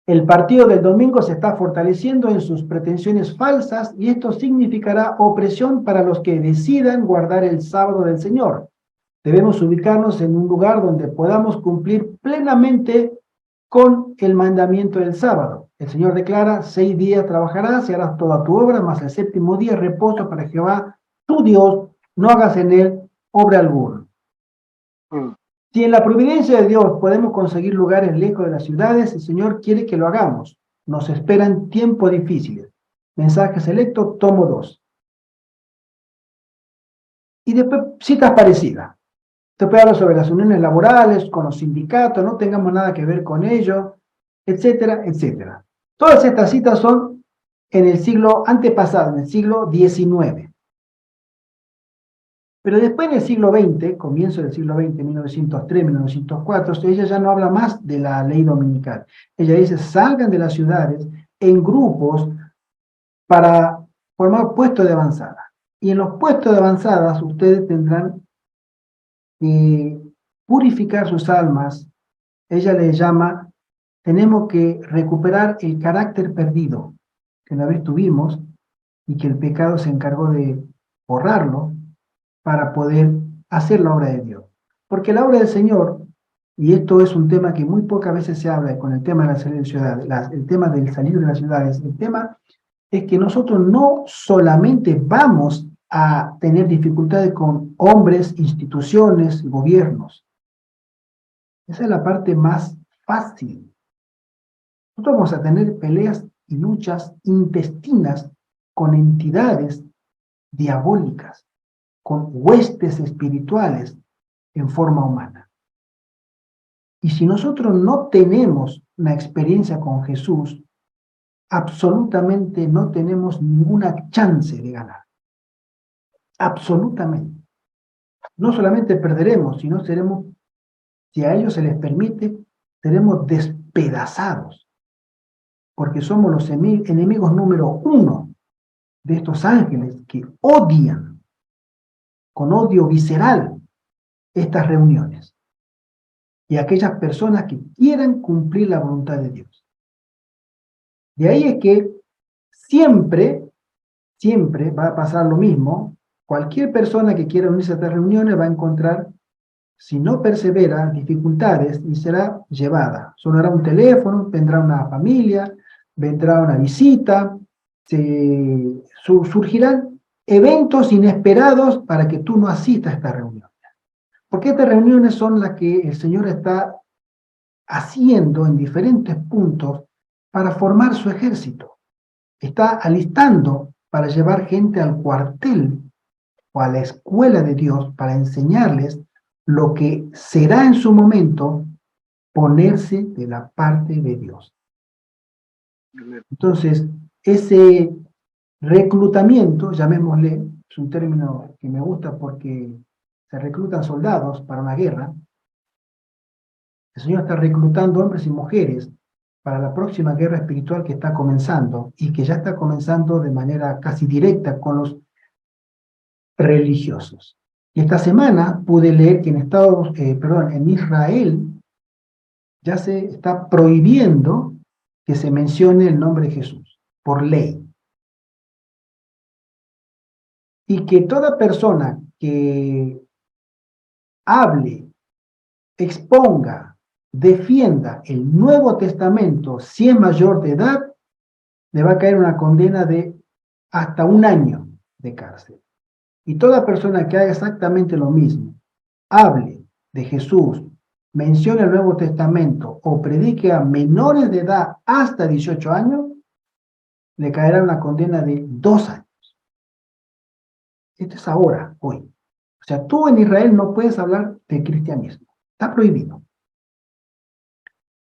El partido del domingo se está fortaleciendo en sus pretensiones falsas y esto significará opresión para los que decidan guardar el sábado del Señor. Debemos ubicarnos en un lugar donde podamos cumplir plenamente con el mandamiento del sábado. El Señor declara, 6 días trabajarás y harás toda tu obra, mas el séptimo día reposo para Jehová, tu Dios, no hagas en él obra alguna. Si en la providencia de Dios podemos conseguir lugares lejos de las ciudades, el Señor quiere que lo hagamos. Nos esperan tiempos difíciles. Mensaje selecto, tomo 2. Y después citas parecidas. Te puede hablar sobre las uniones laborales, con los sindicatos, no tengamos nada que ver con ello, etcétera, etcétera. Todas estas citas son en el siglo antepasado, en el siglo XIX. Pero después en el siglo XX, comienzo del siglo XX, 1903, 1904, ella ya no habla más de la ley dominical. Ella dice, salgan de las ciudades en grupos para formar puestos de avanzada. Y en los puestos de avanzadas ustedes tendrán que purificar sus almas. Ella le llama, tenemos que recuperar el carácter perdido que una vez tuvimos y que el pecado se encargó de borrarlo para poder hacer la obra de Dios. Porque la obra del Señor, y esto es un tema que muy pocas veces se habla con el tema de la salida de ciudades, el tema del salir de las ciudades, el tema es que nosotros no solamente vamos a tener dificultades con hombres, instituciones, gobiernos. Esa es la parte más fácil. Nosotros vamos a tener peleas y luchas intestinas con entidades diabólicas, con huestes espirituales en forma humana. Y si nosotros no tenemos una experiencia con Jesús, absolutamente no tenemos ninguna chance de ganar. Absolutamente. No solamente perderemos, sino seremos, si a ellos se les permite, seremos despedazados, porque somos los enemigos número 1 de estos ángeles que odian con odio visceral estas reuniones y aquellas personas que quieran cumplir la voluntad de Dios. De ahí es que siempre va a pasar lo mismo. Cualquier persona que quiera unirse a estas reuniones va a encontrar, si no persevera, dificultades y será llevada. Sonará un teléfono, vendrá una familia, vendrá una visita, surgirán eventos inesperados para que tú no asistas a estas reuniones. Porque estas reuniones son las que el Señor está haciendo en diferentes puntos para formar su ejército. Está alistando para llevar gente al cuartel o a la escuela de Dios para enseñarles lo que será en su momento ponerse de la parte de Dios. Entonces, ese reclutamiento, llamémosle, es un término que me gusta porque se reclutan soldados para una guerra. El Señor está reclutando hombres y mujeres para la próxima guerra espiritual que está comenzando y que ya está comenzando de manera casi directa con los religiosos. Y esta semana pude leer que en Israel ya se está prohibiendo que se mencione el nombre de Jesús por ley. Y que toda persona que hable, exponga, defienda el Nuevo Testamento, si es mayor de edad, le va a caer una condena de hasta 1 año de cárcel. Y toda persona que haga exactamente lo mismo, hable de Jesús, mencione el Nuevo Testamento o predique a menores de edad hasta 18 años, le caerá una condena de 2 años. Esto es ahora, hoy. O sea, tú en Israel no puedes hablar de cristianismo. Está prohibido.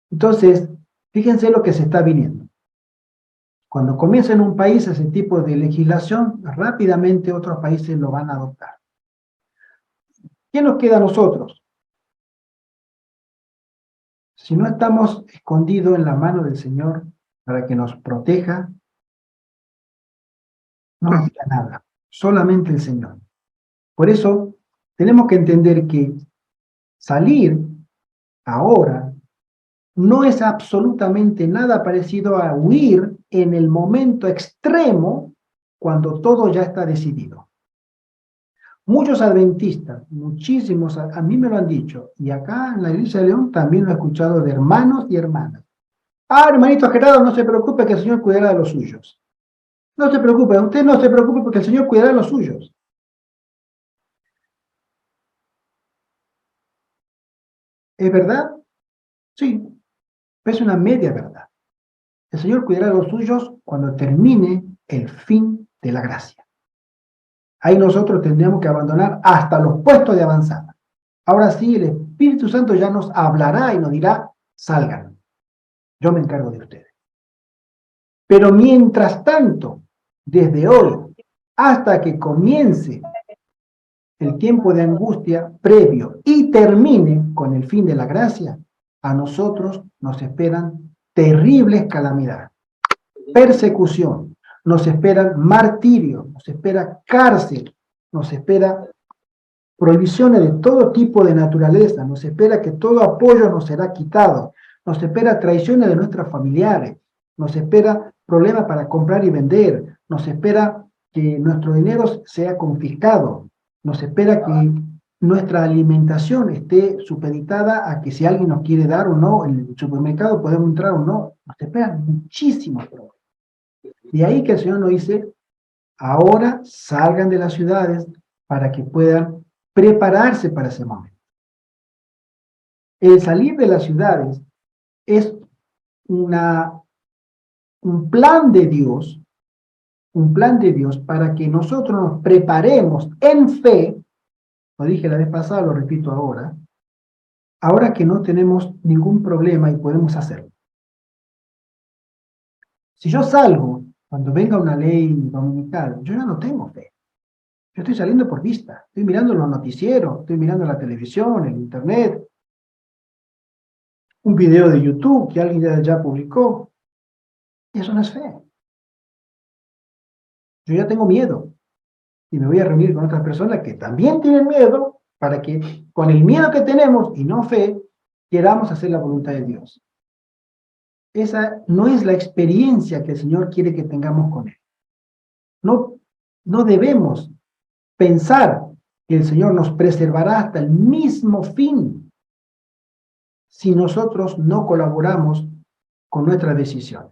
Entonces, fíjense lo que se está viniendo. Cuando comienza en un país ese tipo de legislación, rápidamente otros países lo van a adoptar. ¿Qué nos queda a nosotros? si no estamos escondidos en la mano del Señor para que nos proteja, no nos queda nada, solamente el Señor. Por eso tenemos que entender que salir ahora no es absolutamente nada parecido a huir en el momento extremo cuando todo ya está decidido. Muchos adventistas, muchísimos, a mí me lo han dicho, y acá en la Iglesia de León también lo he escuchado de hermanos y hermanas. Hermanito Gerardo, no se preocupe que el Señor cuidará de los suyos. No se preocupe, usted no se preocupe porque el Señor cuidará de los suyos. ¿Es verdad? Sí, pero es una media verdad. El Señor cuidará de los suyos cuando termine el fin de la gracia. Ahí nosotros tendremos que abandonar hasta los puestos de avanzada. Ahora sí, el Espíritu Santo ya nos hablará y nos dirá, salgan. Yo me encargo de ustedes. Pero mientras tanto, desde hoy hasta que comience el tiempo de angustia previo y termine con el fin de la gracia, a nosotros nos esperan terribles calamidades, persecución, nos esperan martirio, nos espera cárcel, nos espera prohibiciones de todo tipo de naturaleza, nos espera que todo apoyo nos será quitado, nos espera traiciones de nuestros familiares, nos espera problemas para comprar y vender, nos espera que nuestro dinero sea confiscado, nos espera que nuestra alimentación esté supeditada a que si alguien nos quiere dar o no, en el supermercado podemos entrar o no, nos esperan muchísimos problemas. De ahí que el Señor nos dice, ahora salgan de las ciudades para que puedan prepararse para ese momento. El salir de las ciudades es un plan de Dios, para que nosotros nos preparemos en fe, lo dije la vez pasada, lo repito ahora que no tenemos ningún problema y podemos hacerlo. Si yo salgo, cuando venga una ley dominical, yo ya no tengo fe. Yo estoy saliendo por vista, estoy mirando los noticieros, estoy mirando la televisión, el internet, un video de YouTube que alguien ya publicó. Eso no es fe. Yo ya tengo miedo y me voy a reunir con otras personas que también tienen miedo para que con el miedo que tenemos y no fe, queramos hacer la voluntad de Dios. Esa no es la experiencia que el Señor quiere que tengamos con Él. No debemos pensar que el Señor nos preservará hasta el mismo fin si nosotros no colaboramos con nuestra decisión.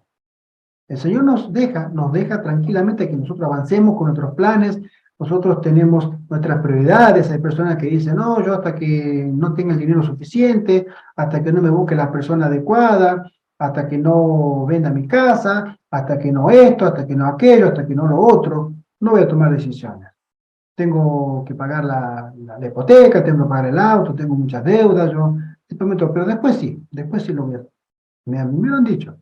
El Señor nos deja tranquilamente que nosotros avancemos con nuestros planes, nosotros tenemos nuestras prioridades, hay personas que dicen, no, yo hasta que no tenga el dinero suficiente, hasta que no me busque la persona adecuada, hasta que no venda mi casa, hasta que no esto, hasta que no aquello, hasta que no lo otro, no voy a tomar decisiones. Tengo que pagar la hipoteca, tengo que pagar el auto, tengo muchas deudas, pero después sí lo voy a hacer. Me lo han dicho.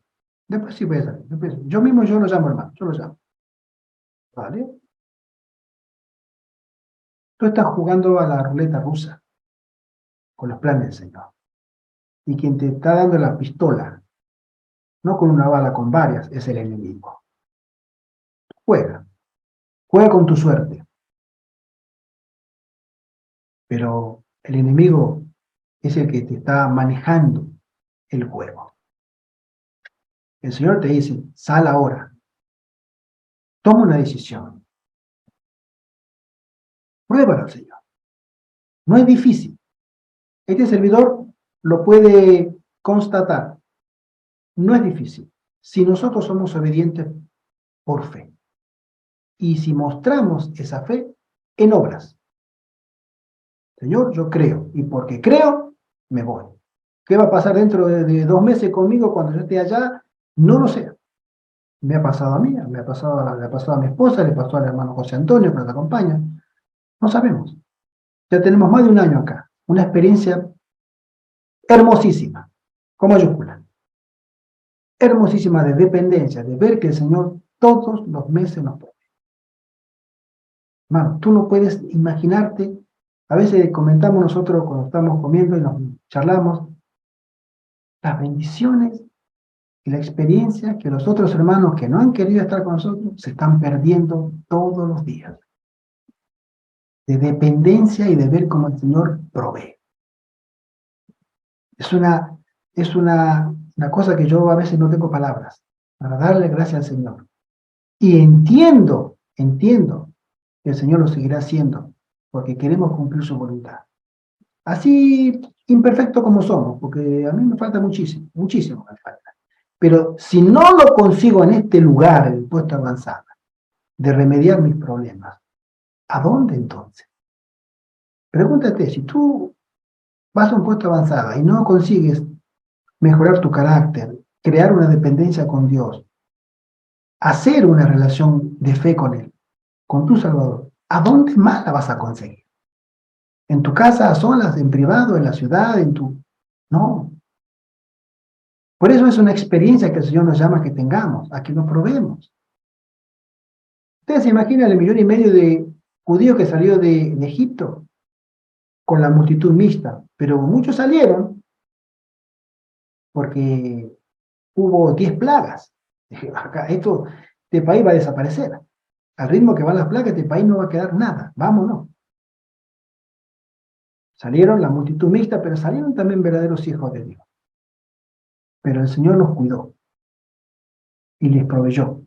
Después sí voy a salir. Yo mismo yo lo llamo, hermano. Yo lo llamo. ¿Vale? Tú estás jugando a la ruleta rusa con los planes del Señor. Y quien te está dando la pistola, no con una bala, con varias, es el enemigo. Juega. Juega con tu suerte. Pero el enemigo es el que te está manejando el juego. El Señor te dice, sal ahora. Toma una decisión. Pruébalo al Señor. No es difícil. Este servidor lo puede constatar. No es difícil. Si nosotros somos obedientes por fe. Y si mostramos esa fe en obras. Señor, yo creo. Y porque creo, me voy. ¿Qué va a pasar dentro de 2 meses conmigo cuando yo esté allá? No lo sé. Me ha pasado a mí, le ha pasado a mi esposa, le pasó al hermano José Antonio que nos acompaña. No sabemos. Ya tenemos más de 1 año acá. Una experiencia hermosísima, con mayúscula. Hermosísima de dependencia, de ver que el Señor todos los meses nos pone. Hermano, tú no puedes imaginarte, a veces comentamos nosotros cuando estamos comiendo y nos charlamos, las bendiciones y la experiencia que los otros hermanos que no han querido estar con nosotros se están perdiendo todos los días. De dependencia y de ver cómo el Señor provee. Es una cosa que yo a veces no tengo palabras para darle gracias al Señor. Y entiendo que el Señor lo seguirá haciendo, porque queremos cumplir su voluntad. Así imperfecto como somos, porque a mí me falta muchísimo me falta. Pero si no lo consigo en este lugar, en el puesto avanzado, de remediar mis problemas, ¿a dónde entonces? Pregúntate, si tú vas a un puesto avanzado y no consigues mejorar tu carácter, crear una dependencia con Dios, hacer una relación de fe con Él, con tu Salvador, ¿a dónde más la vas a conseguir? ¿En tu casa, a solas, en privado, en la ciudad, en tu...? No. Por eso es una experiencia que el Señor nos llama a que tengamos, a que nos probemos. Ustedes se imaginan el 1,5 millones de judíos que salió de Egipto con la multitud mixta, pero muchos salieron porque hubo 10 plagas. Dije, acá, este país va a desaparecer. Al ritmo que van las plagas, este país no va a quedar nada. Vámonos. Salieron la multitud mixta, pero salieron también verdaderos hijos de Dios. Pero el Señor los cuidó y les proveyó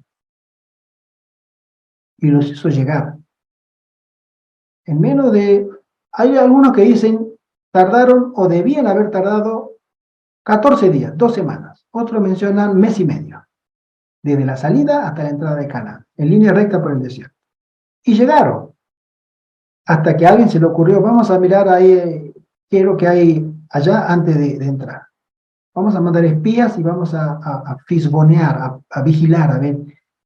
y los hizo llegar. En menos de... Hay algunos que dicen, tardaron o debían haber tardado 14 días, 2 semanas. Otros mencionan mes y medio, desde la salida hasta la entrada de Canaán, en línea recta por el desierto. Y llegaron, hasta que a alguien se le ocurrió, vamos a mirar ahí qué es lo que hay allá antes de entrar. Vamos a mandar espías y vamos a fisgonear, a vigilar, a ver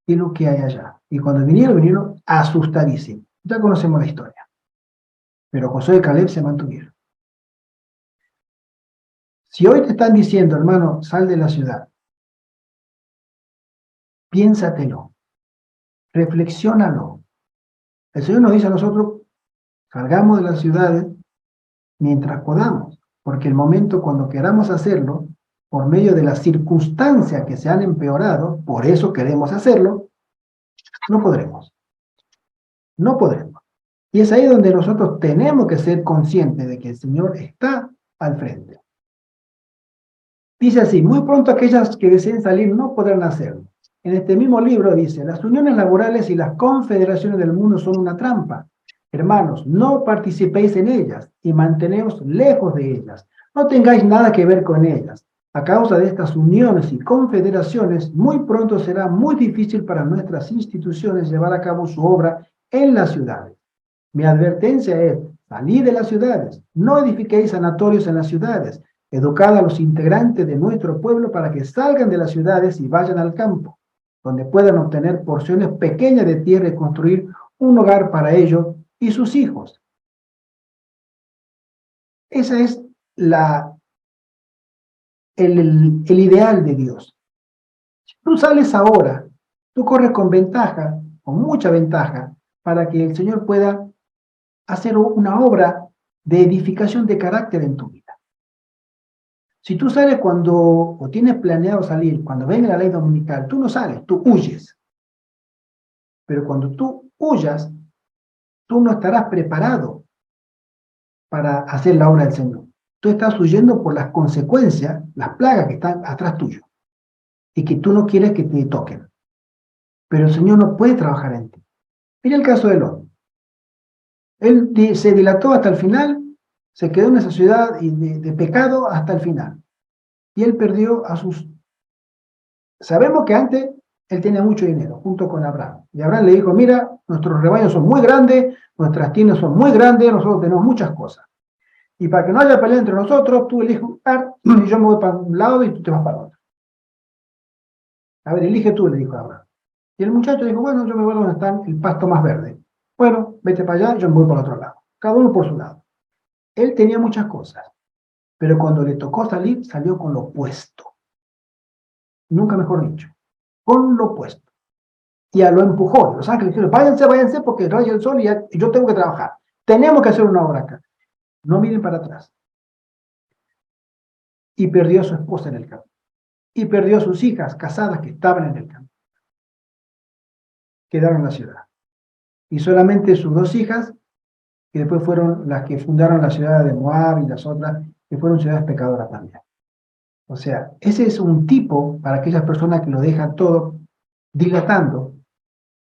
qué es lo que hay allá. Y cuando vinieron asustadísimos. Ya conocemos la historia. Pero Josué y Caleb se mantuvieron. Si hoy te están diciendo, hermano, sal de la ciudad, piénsatelo, reflexiónalo. El Señor nos dice a nosotros, salgamos de las ciudades mientras podamos, porque el momento cuando queramos hacerlo, por medio de las circunstancias que se han empeorado, por eso queremos hacerlo, no podremos. No podremos. Y es ahí donde nosotros tenemos que ser conscientes de que el Señor está al frente. Dice así, muy pronto aquellas que deseen salir no podrán hacerlo. En este mismo libro dice, las uniones laborales y las confederaciones del mundo son una trampa. Hermanos, no participéis en ellas y manteneos lejos de ellas. No tengáis nada que ver con ellas. A causa de estas uniones y confederaciones, muy pronto será muy difícil para nuestras instituciones llevar a cabo su obra en las ciudades. Mi advertencia es, salid de las ciudades, no edifiquéis sanatorios en las ciudades, educad a los integrantes de nuestro pueblo para que salgan de las ciudades y vayan al campo, donde puedan obtener porciones pequeñas de tierra y construir un hogar para ellos y sus hijos. Ese es el ideal de Dios. Si tú sales ahora, tú corres con ventaja, con mucha ventaja, para que el Señor pueda hacer una obra de edificación de carácter en tu vida. Si tú sales o tienes planeado salir, cuando venga la ley dominical, tú no sales, tú huyes. Pero cuando tú huyas, tú no estarás preparado para hacer la obra del Señor. Tú estás huyendo por las consecuencias, las plagas que están atrás tuyo y que tú no quieres que te toquen. Pero el Señor no puede trabajar en ti. Mira el caso de Lot. Él se dilató hasta el final, se quedó en esa ciudad de pecado hasta el final. Y él perdió a sus... Sabemos que antes él tenía mucho dinero, junto con Abraham. Y Abraham le dijo, mira, nuestros rebaños son muy grandes, nuestras tiendas son muy grandes, nosotros tenemos muchas cosas. Y para que no haya pelea entre nosotros, tú eliges un lugar y yo me voy para un lado y tú te vas para el otro. A ver, elige tú, le dijo Abraham. Y el muchacho dijo, bueno, yo me voy donde está el pasto más verde. Bueno, vete para allá, yo me voy para el otro lado. Cada uno por su lado. Él tenía muchas cosas, pero cuando le tocó salir, salió con lo opuesto. Nunca mejor dicho, con lo opuesto. Y a lo empujó. Los ángeles dijeron, váyanse porque raya el sol y yo tengo que trabajar. Tenemos que hacer una obra acá. No miren para atrás. y perdió a su esposa en el campo. Y perdió a sus hijas casadas que estaban en el campo. Quedaron en la ciudad. Y solamente sus dos hijas, que después fueron las que fundaron la ciudad de Moab y las otras, que fueron ciudades pecadoras también. O sea, ese es un tipo para aquellas personas que lo dejan todo dilatando,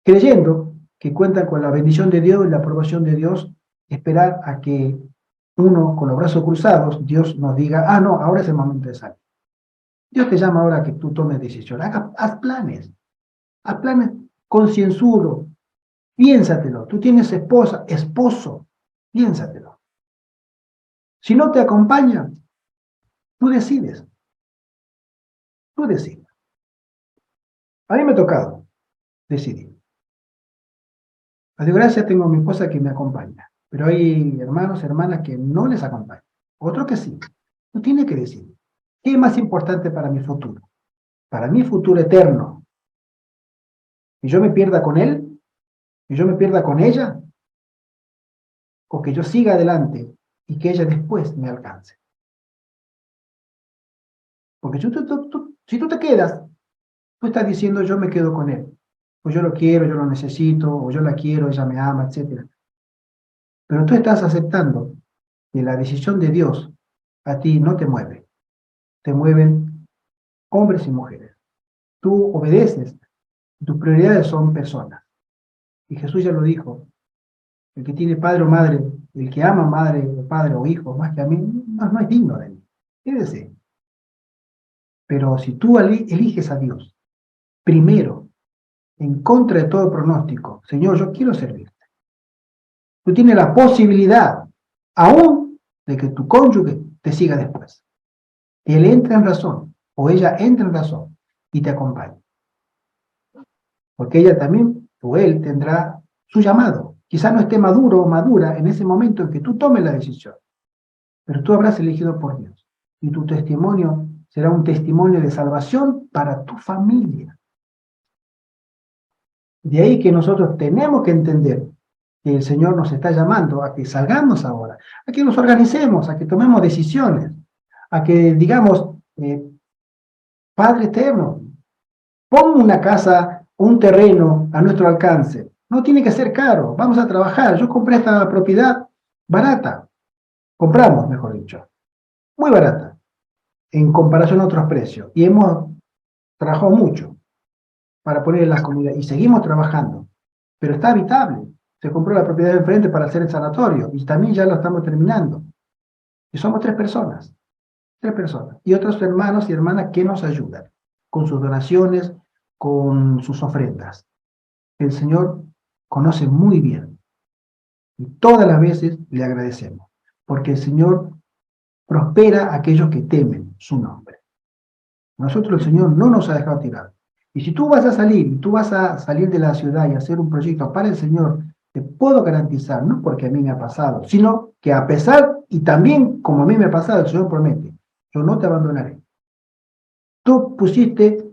creyendo que cuentan con la bendición de Dios y la aprobación de Dios, esperar a que uno con los brazos cruzados, Dios nos diga, ah, no, ahora es el momento de salir. Dios te llama ahora a que tú tomes decisiones, haz planes concienzudos, piénsatelo. Tú tienes esposa, esposo, piénsatelo. Si no te acompaña, tú decides. Tú decides. A mí me ha tocado decidir. A Dios gracias tengo a mi esposa que me acompaña, pero hay hermanos, hermanas que no les acompañan. Otros que sí. Tú tienes que decidir. ¿Qué es más importante para mi futuro? Para mi futuro eterno. ¿Que yo me pierda con él? ¿Que yo me pierda con ella? ¿O que yo siga adelante y que ella después me alcance? Porque si tú te quedas, tú estás diciendo yo me quedo con él. O yo lo quiero, yo lo necesito, o yo la quiero, ella me ama, etc. Pero tú estás aceptando que la decisión de Dios a ti no te mueve. Te mueven hombres y mujeres. Tú obedeces. Tus prioridades son personas. Y Jesús ya lo dijo. El que tiene padre o madre, el que ama madre o padre o hijo más que a mí, no es digno de mí. Quédese. Pero si tú eliges a Dios primero, en contra de todo pronóstico, Señor, yo quiero servirte. Tú tienes la posibilidad, aún, de que tu cónyuge te siga después. Que él entre en razón, o ella entre en razón, y te acompañe. Porque ella también, o él, tendrá su llamado. Quizás no esté maduro o madura en ese momento en que tú tomes la decisión, pero tú habrás elegido por Dios. Y tu testimonio será un testimonio de salvación para tu familia. De ahí que nosotros tenemos que entender que el Señor nos está llamando a que salgamos ahora, a que nos organicemos, a que tomemos decisiones, a que digamos, Padre eterno, pon una casa, un terreno a nuestro alcance. No tiene que ser caro, vamos a trabajar. Yo compré esta propiedad barata, compramos, mejor dicho, muy barata, en comparación a otros precios. Y hemos trabajado mucho para poner las comidas y seguimos trabajando, pero está habitable. Se compró la propiedad de enfrente para hacer el sanatorio y también ya lo estamos terminando. Y somos tres personas, y otros hermanos y hermanas que nos ayudan con sus donaciones, con sus ofrendas. El Señor conoce muy bien y todas las veces le agradecemos, porque el Señor prospera a aquellos que temen su nombre. Nosotros el Señor no nos ha dejado tirar. Y si tú vas a salir de la ciudad y hacer un proyecto para el Señor, te puedo garantizar, no porque a mí me ha pasado, sino que a pesar, y también como a mí me ha pasado, el Señor promete, yo no te abandonaré. Tú pusiste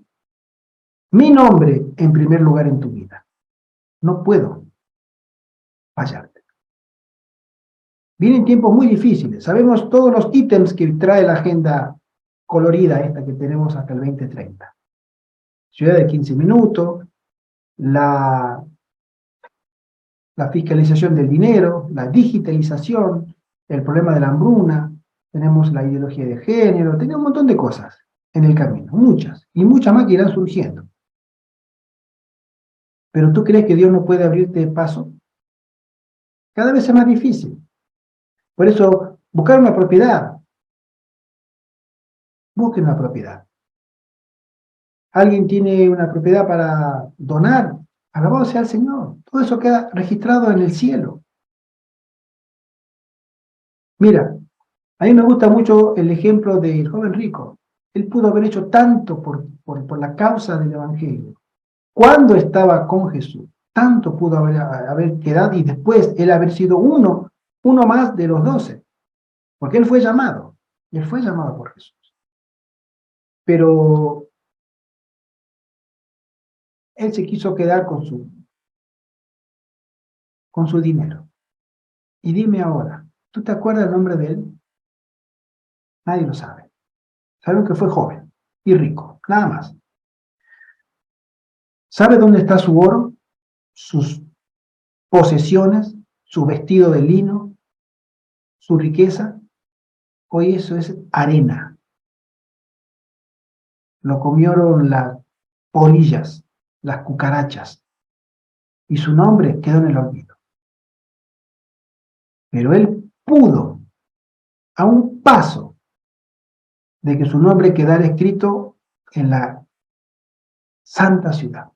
mi nombre en primer lugar en tu vida. No puedo fallarte. Vienen tiempos muy difíciles. Sabemos todos los ítems que trae la agenda colorida esta que tenemos hasta el 2030. Ciudad de 15 minutos, la fiscalización del dinero, la digitalización, el problema de la hambruna, tenemos la ideología de género, tenemos un montón de cosas en el camino, muchas, y muchas más que irán surgiendo. Pero ¿tú crees que Dios no puede abrirte paso? Cada vez es más difícil. Por eso, buscar una propiedad. Busquen una propiedad. Alguien tiene una propiedad para donar, alabado sea el Señor. Todo eso queda registrado en el cielo. Mira, a mí me gusta mucho el ejemplo del joven rico. Él pudo haber hecho tanto por la causa del Evangelio. Cuando estaba con Jesús, tanto pudo haber quedado y después él haber sido uno más de los 12. Porque él fue llamado por Jesús. Pero él se quiso quedar con su dinero. Y dime ahora, ¿tú te acuerdas el nombre de él? Nadie lo sabe. Sabemos que fue joven y rico, nada más. ¿Sabe dónde está su oro? Sus posesiones, su vestido de lino, su riqueza. Hoy eso es arena. Lo comieron las polillas, las cucarachas, y su nombre quedó en el olvido. Pero él pudo, a un paso de que su nombre quedara escrito en la santa ciudad,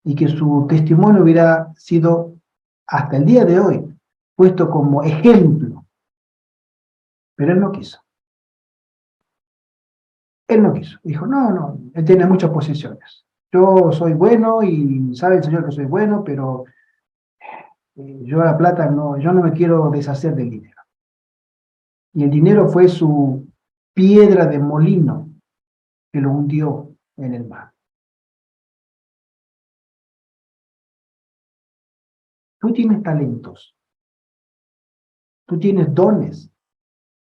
y que su testimonio hubiera sido, hasta el día de hoy, puesto como ejemplo. Pero él no quiso. Él no quiso. Dijo, no, él tiene muchas posesiones. Yo soy bueno y sabe el Señor que soy bueno, pero yo la plata no, yo no me quiero deshacer del dinero. Y el dinero fue su piedra de molino que lo hundió en el mar. Tú tienes talentos, tú tienes dones,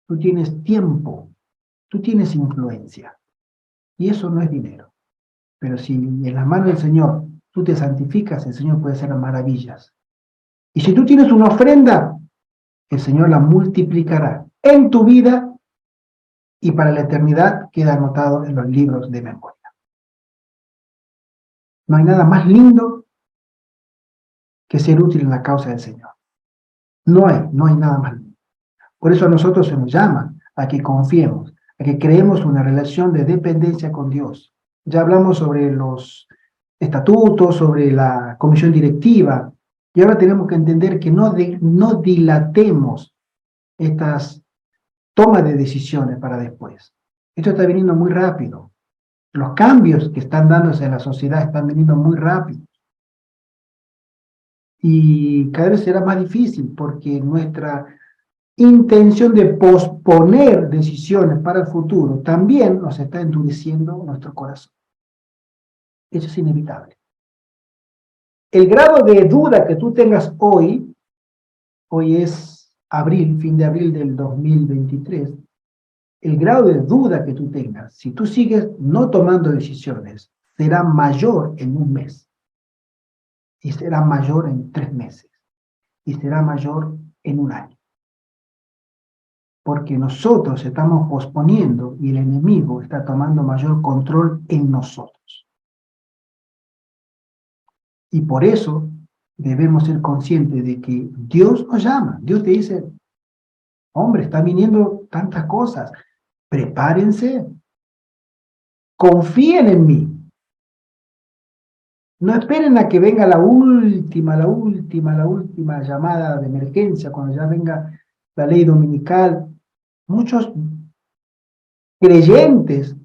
tú tienes tiempo, tú tienes influencia. Y eso no es dinero. Pero si en las manos del Señor tú te santificas, el Señor puede hacer maravillas. Y si tú tienes una ofrenda, el Señor la multiplicará en tu vida y para la eternidad queda anotado en los libros de memoria. No hay nada más lindo que ser útil en la causa del Señor. No hay nada más lindo. Por eso a nosotros se nos llama a que confiemos, a que creemos una relación de dependencia con Dios. Ya hablamos sobre los estatutos, sobre la comisión directiva, y ahora tenemos que entender que no dilatemos estas tomas de decisiones para después. Esto está viniendo muy rápido. Los cambios que están dándose en la sociedad están viniendo muy rápido. Y cada vez será más difícil porque nuestra intención de posponer decisiones para el futuro también nos está endureciendo nuestro corazón. Eso es inevitable. El grado de duda que tú tengas hoy es abril, fin de abril del 2023, el grado de duda que tú tengas, si tú sigues no tomando decisiones, será mayor en un mes, y será mayor en 3 meses, y será mayor en un año. Porque nosotros estamos posponiendo y el enemigo está tomando mayor control en nosotros. Y por eso debemos ser conscientes de que Dios nos llama. Dios te dice, hombre, están viniendo tantas cosas, prepárense, confíen en mí. No esperen a que venga la última llamada de emergencia, cuando ya venga la ley dominical. Muchos creyentes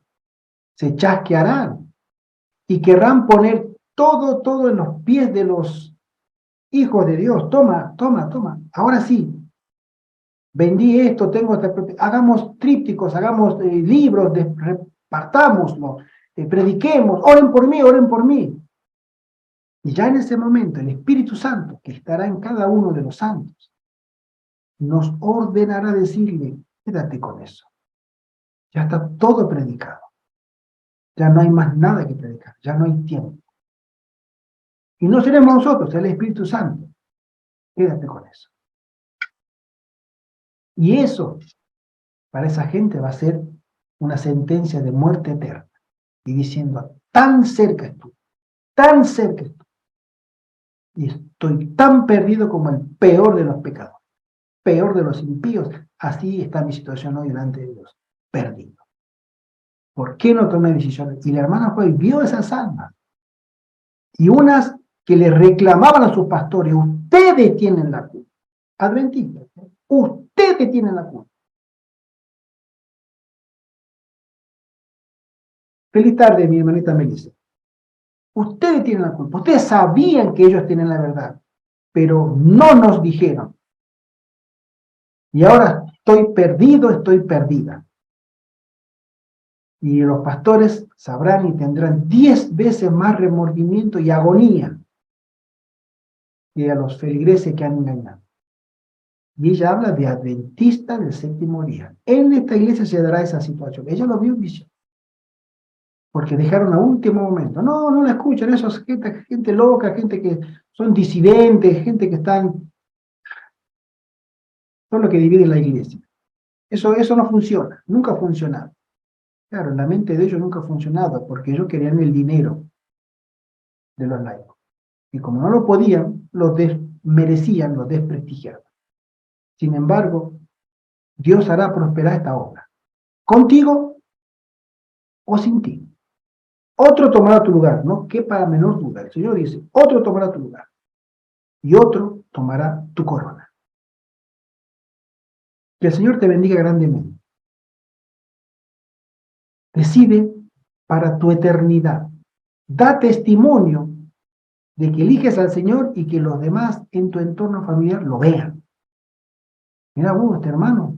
se chasquearán y querrán poner todo en los pies de los hijos de Dios. Toma. Ahora sí, vendí esto, tengo esta... Hagamos trípticos, hagamos libros, repartámoslo, prediquemos, oren por mí. Y ya en ese momento el Espíritu Santo, que estará en cada uno de los santos, nos ordenará decirle, quédate con eso. Ya está todo predicado. Ya no hay más nada que predicar, ya no hay tiempo. Y no seremos nosotros, el Espíritu Santo. Quédate con eso. Y eso, para esa gente, va a ser una sentencia de muerte eterna. Y diciendo, tan cerca estuve, tan cerca estuve. Y estoy tan perdido como el peor de los pecadores, peor de los impíos. Así está mi situación hoy delante de Dios, perdido. ¿Por qué no tomé decisiones? Y la hermana Joy vio esas almas. Y unas que le reclamaban a sus pastores, ustedes tienen la culpa. Adventistas, ustedes tienen la culpa. Feliz tarde, mi hermanita Melissa. Ustedes tienen la culpa. Ustedes sabían que ellos tienen la verdad, pero no nos dijeron. Y ahora estoy perdido, estoy perdida. Y los pastores sabrán y tendrán 10 veces más remordimiento y agonía que a los feligreses que han engañado. Y ella habla de adventista del séptimo día. En esta iglesia se dará esa situación. Ella lo vio en visión. Porque dejaron a último momento. No, no la escuchan, eso es gente loca, gente que son disidentes, gente que están... Son lo que divide la iglesia. Eso no funciona, nunca ha funcionado. Claro, en la mente de ellos nunca ha funcionado, porque ellos querían el dinero de los laicos. Y como no lo podían, los desmerecían, los desprestigiaban. Sin embargo, Dios hará prosperar esta obra, contigo o sin ti. Otro tomará tu lugar, no quepa menor duda. El Señor dice, otro tomará tu lugar y otro tomará tu corona. Que el Señor te bendiga grandemente. Decide para tu eternidad. Da testimonio de que eliges al Señor y que los demás en tu entorno familiar lo vean. Mira vos, este hermano,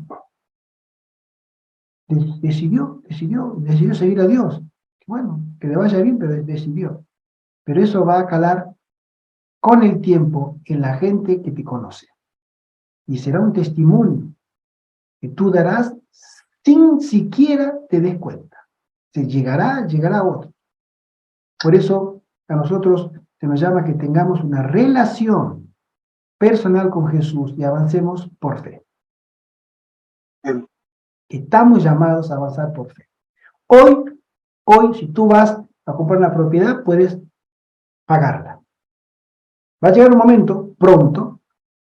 decidió seguir a Dios. Bueno, que le vaya bien, pero decidió. Pero eso va a calar con el tiempo en la gente que te conoce. Y será un testimonio que tú darás sin siquiera te des cuenta. Se llegará a otro. Por eso a nosotros se nos llama que tengamos una relación personal con Jesús y avancemos por fe. Estamos llamados a avanzar por fe. Hoy, si tú vas a comprar una propiedad, puedes pagarla. Va a llegar un momento, pronto,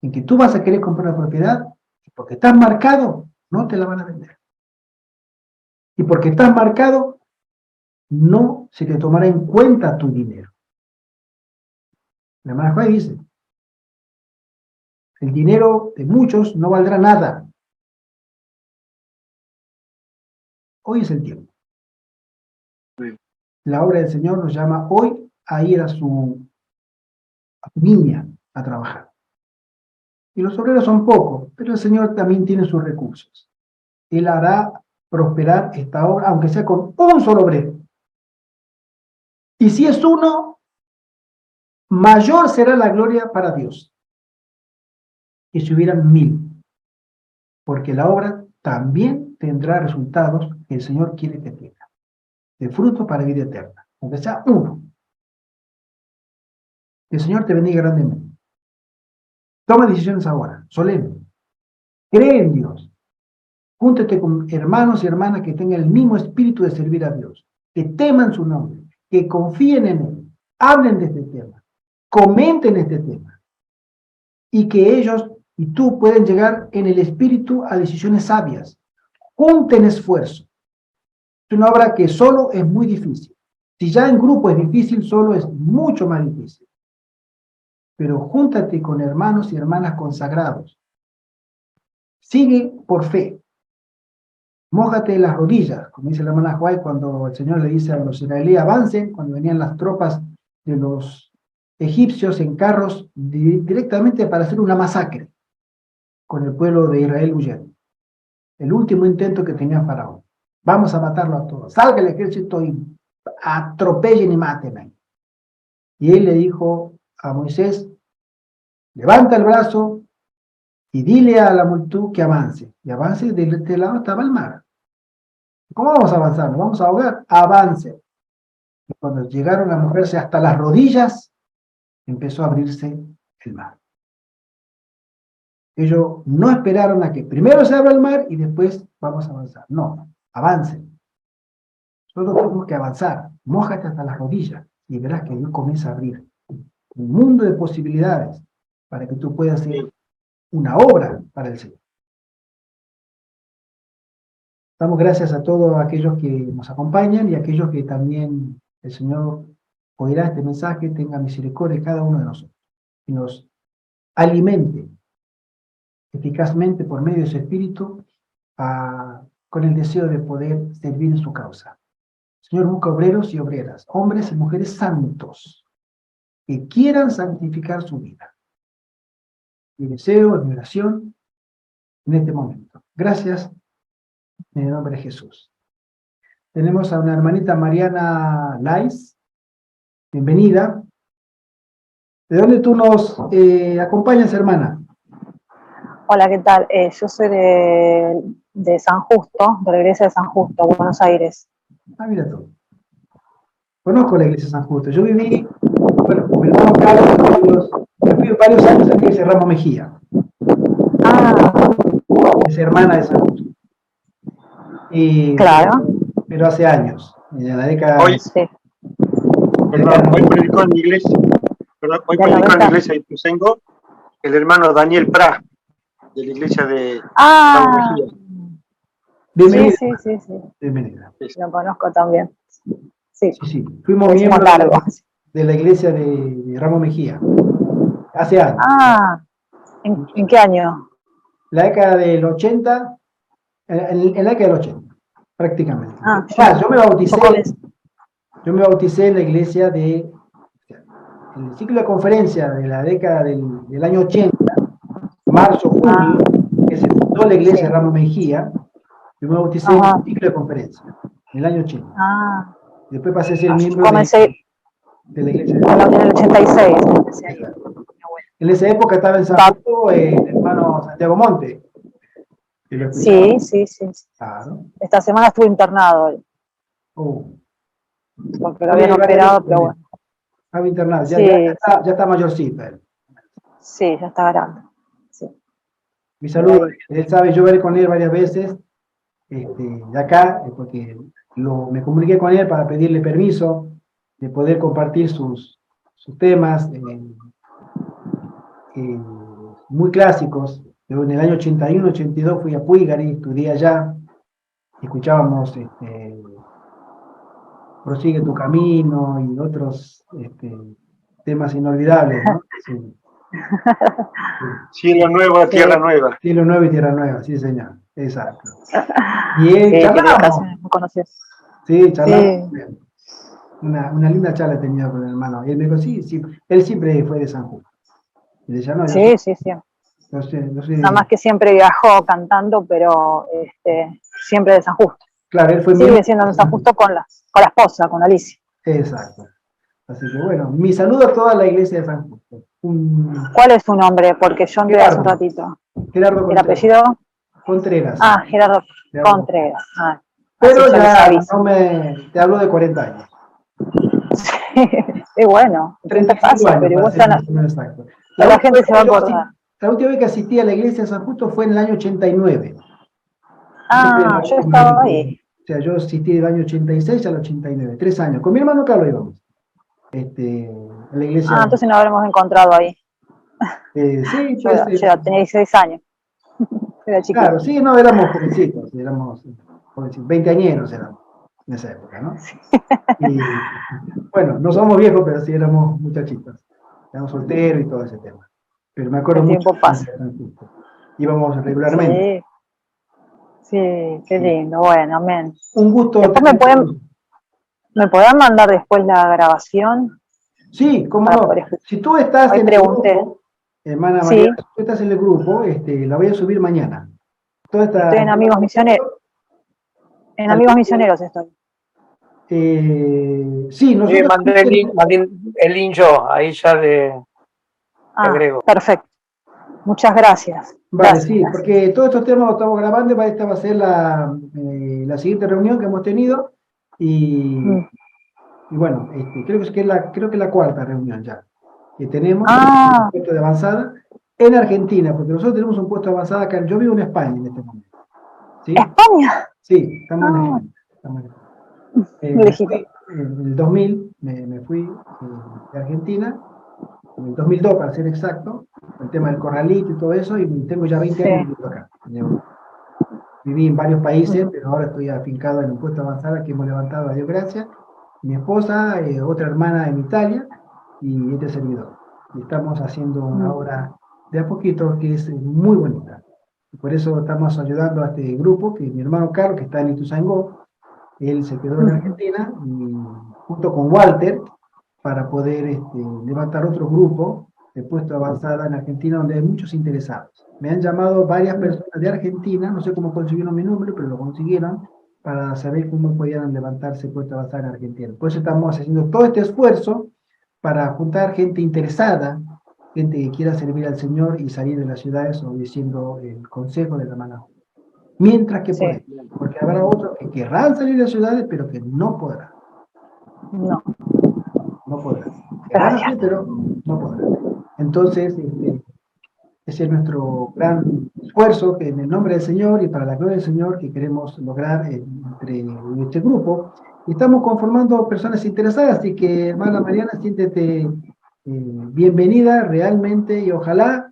en que tú vas a querer comprar una propiedad y porque estás marcado, no te la van a vender. Y porque estás marcado, no se te tomará en cuenta tu dinero. La hermana Juárez dice, el dinero de muchos no valdrá nada. Hoy es el tiempo. La obra del Señor nos llama hoy a ir a su viña a trabajar. Y los obreros son pocos, pero el Señor también tiene sus recursos. Él hará prosperar esta obra, aunque sea con un solo obrero. Y si es uno, mayor será la gloria para Dios que si hubieran 1000, porque la obra también tendrá resultados que el Señor quiere que tenga, de fruto para vida eterna, aunque sea uno. Que el Señor te bendiga grandemente. Toma decisiones ahora, solemne. Cree en Dios. Júntate con hermanos y hermanas que tengan el mismo espíritu de servir a Dios, que teman su nombre, que confíen en Él, hablen de este tema, comenten este tema, y que ellos y tú pueden llegar en el espíritu a decisiones sabias. Junten esfuerzo. Es una obra que solo es muy difícil. Si ya en grupo es difícil, solo es mucho más difícil. Pero júntate con hermanos y hermanas consagrados. Sigue por fe. Mójate las rodillas, como dice la hermana Juárez cuando el Señor le dice a los israelíes avancen, cuando venían las tropas de los egipcios en carros directamente para hacer una masacre con el pueblo de Israel huyendo. El último intento que tenía Faraón. Vamos a matarlo a todos. Salga el ejército y atropellen y maten. Y él le dijo a Moisés, levanta el brazo y dile a la multitud que avance. Y avance, de este lado estaba el mar. ¿Cómo vamos a avanzar? ¿Nos vamos a ahogar? Avance. Y cuando llegaron a mojarse hasta las rodillas, empezó a abrirse el mar. Ellos no esperaron a que primero se abra el mar y después vamos a avanzar. No, avancen. Nosotros tenemos que avanzar. Mójate hasta las rodillas y verás que Dios comienza a abrir un mundo de posibilidades para que tú puedas hacer una obra para el Señor. Damos gracias a todos aquellos que nos acompañan y a aquellos que también el Señor oirá este mensaje, tenga misericordia de cada uno de nosotros y nos alimente eficazmente por medio de su Espíritu con el deseo de poder servir en su causa. El Señor busca obreros y obreras, hombres y mujeres santos que quieran santificar su vida. Mi deseo, mi oración en este momento. Gracias. En el nombre de Jesús. Tenemos a una hermanita Mariana Lais. Bienvenida. ¿De dónde tú nos acompañas, hermana? Hola, ¿qué tal? Yo soy de San Justo, de la iglesia de San Justo, Buenos Aires. Ah, mira tú. Conozco la iglesia de San Justo. Yo viví, bueno, con mi hermano Carlos, yo fui varios años en la iglesia de Ramos Mejía, Ah, es hermana de San Justo. claro, Pero hace años, en la década, Hoy, sí, perdón, hoy predicó en mi iglesia, hoy del predicó en la 90. iglesia de Ituzaingó el hermano Daniel Prat, de la iglesia de Ramos Ah, Mejía. sí, bienvenida, sí, sí, sí, bienvenida. lo conozco también. Sí, Sí, sí, fuimos lo hicimos miembros largo. de la iglesia de Ramos Mejía, hace años. Ah, ¿en qué año? La década del 80, en la década del 80, prácticamente. Ah, Ah, yo yo comencé. me bauticé en la iglesia en el ciclo de conferencia de la década del año 80, marzo, Ah, junio, que se fundó la sí, iglesia Ramos Mejía. Yo me bauticé en el ajá, ciclo de conferencia, en el año 80. ah, Después pasé a ser yo miembro comencé de la iglesia. en el 86, comencé ahí. En esa época estaba en San Va- Justo el hermano Santiago Monte, que lo escuchaba. Sí, sí, sí. Claro. Esta semana estuve internado, Oh, porque lo hablé habían varias veces operado, con pero él. bueno. Estaba internado, Sí, ya está mayorcito él. sí, ya está grande. Sí, Mi pero saludo, ahí. él sabe, yo hablé con él varias veces, de acá, porque me comuniqué con él para pedirle permiso de poder compartir sus temas muy clásicos. Yo en el año 81, 82 fui a Puigari, estudié allá, escuchábamos Prosigue tu camino y otros temas inolvidables, ¿no? Sí, sí. Cielo nuevo, tierra Sí, nueva. Cielo nuevo y tierra nueva, sí, señor, exacto. Y sí, tiene charlamos, canciones muy conocidas. sí, charlamos. Sí, Una linda charla he tenido con el hermano. Y él me dijo, sí, sí, él siempre fue de San Juan. Y le decía, no, sí, sí, sí. yo soy Nada más que siempre viajó cantando, pero siempre de San Justo. claro, él fue miembro Sigue siendo de de San San Juan. Justo con la esposa, con Alicia. Exacto. Así que bueno, mi saludo a toda la iglesia de San Juan. ¿Cuál es su nombre? Porque yo entré hace un Gerardo, ratito. Gerardo ¿El Contreras. apellido? Contreras. Ah, Gerardo Gerardo. Contreras. Ah, así Pero ya les ya aviso. no te hablo de 40 años. Y bueno, el tiempo 35 pasa, años, pero para igual ser más o menos exacto. la gente se va a acordar. La última vez que asistí a la iglesia de San Justo fue en el año 89. Esa fue la Ah, yo última vez estaba que, ahí. o sea, yo asistí del año 86 al 89, 3 años. Con mi hermano Carlos íbamos. A la Ah, iglesia. entonces nos habremos encontrado ahí. Sí, Yo, puede ser. yo tenía 16 años. Era chiquita. Claro, sí, no, éramos jovencitos, éramos jovencitos, 20 éramos en esa época, ¿no? Y bueno, no somos viejos, pero sí éramos muchachitos. Éramos solteros y todo ese tema. Pero me acuerdo El mucho tiempo de la pasa. iglesia de San Justo. Íbamos regularmente. Sí, sí, qué Sí. lindo. Bueno, amén. Un gusto Después tener. me podrán mandar después la grabación Sí, cómo para no. poder escuchar. Si tú estás Hoy en el pregunté. grupo, hermana María, Sí, si tú estás en el grupo, la voy a subir mañana. Toda estoy en Amigos Misioneros. En Amigos Misioneros estoy. Sí, nosotros Mandé el link yo, ahí ya le Ah, agrego. perfecto. Muchas gracias. vale, Gracias, sí, gracias. porque todos estos temas los estamos grabando, esta va a ser la siguiente reunión que hemos tenido y, Mm. y bueno, creo que es la cuarta reunión ya que tenemos, Ah, un puesto de avanzada en Argentina, porque nosotros tenemos un puesto de avanzada acá, yo vivo en España en este momento, ¿sí? España. Sí, estamos en Ah, España. Estamos en España. muy Me lejito. fui en el 2000, me fui de Argentina, en el 2002 para ser exacto, el tema del corralito y todo eso, y tengo ya 20 Sí. años viviendo acá, en Europa. Viví en varios países, Ujú. pero ahora estoy afincado en un puesto avanzado que hemos levantado, a Dios gracias, mi esposa, otra hermana en Italia, y este servidor. Y estamos haciendo una obra de a poquito que es muy bonita. Y por eso estamos ayudando a este grupo, que mi hermano Carlos, que está en Ituzaingó, él se quedó en Ujú. Argentina, y junto con Walter, para poder levantar otro grupo de puesto avanzada en Argentina, donde hay muchos interesados. Me han llamado varias personas de Argentina, no sé cómo consiguieron mi número, pero lo consiguieron, para saber cómo podían levantarse puesto avanzada en Argentina. Por eso estamos haciendo todo este esfuerzo para juntar gente interesada gente que quiera servir al Señor y salir de las ciudades obedeciendo el consejo de la hermana. Mientras que Sí. podemos, porque habrá otros que querrán salir de las ciudades, pero que no podrán. No, No podrán. Querrán hacer, pero no podrán. Entonces, ese es nuestro gran esfuerzo que en el nombre del Señor y para la gloria del Señor que queremos lograr entre este grupo. Y estamos conformando personas interesadas, así que, hermana Mariana, siéntete bienvenida realmente y ojalá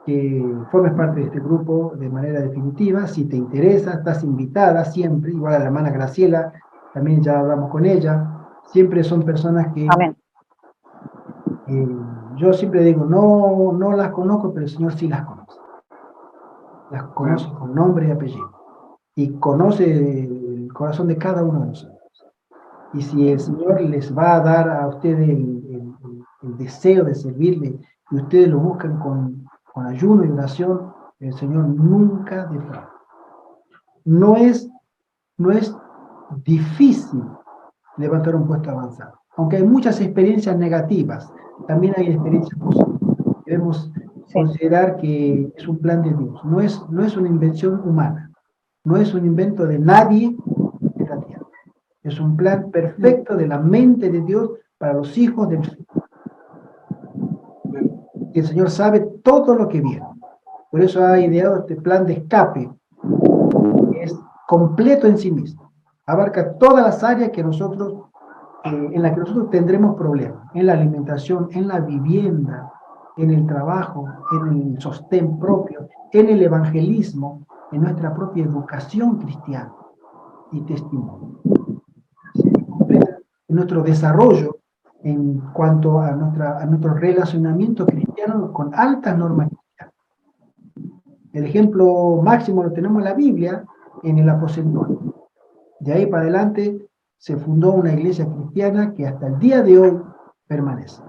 que formes parte de este grupo de manera definitiva. Si te interesa, estás invitada siempre, igual a la hermana Graciela, también ya hablamos con ella. Siempre son personas que amén. yo siempre digo, no las conozco, pero el Señor sí las conoce. Las conoce con nombre y apellido. Y conoce el corazón de cada uno de nosotros. Y si el Señor les va a dar a ustedes el deseo de servirle, y ustedes lo buscan con ayuno y oración, el Señor nunca defrauda. No es difícil levantar un puesto avanzado. Aunque hay muchas experiencias negativas, también hay experiencias positivas. Debemos considerar que es un plan de Dios, no es una invención humana, no es un invento de nadie de la tierra. Es un plan perfecto de la mente de Dios para los hijos del Señor. Y el Señor sabe todo lo que viene. Por eso ha ideado este plan de escape, que es completo en sí mismo. Abarca todas las áreas que nosotros en la que nosotros tendremos problemas, en la alimentación, en la vivienda, en el trabajo, en el sostén propio, en el evangelismo, en nuestra propia educación cristiana y testimonio. En nuestro desarrollo en cuanto a nuestro relacionamiento cristiano con altas normas cristianas. El ejemplo máximo lo tenemos en la Biblia, en el apostolado. De ahí para adelante se fundó una iglesia cristiana que hasta el día de hoy permanece.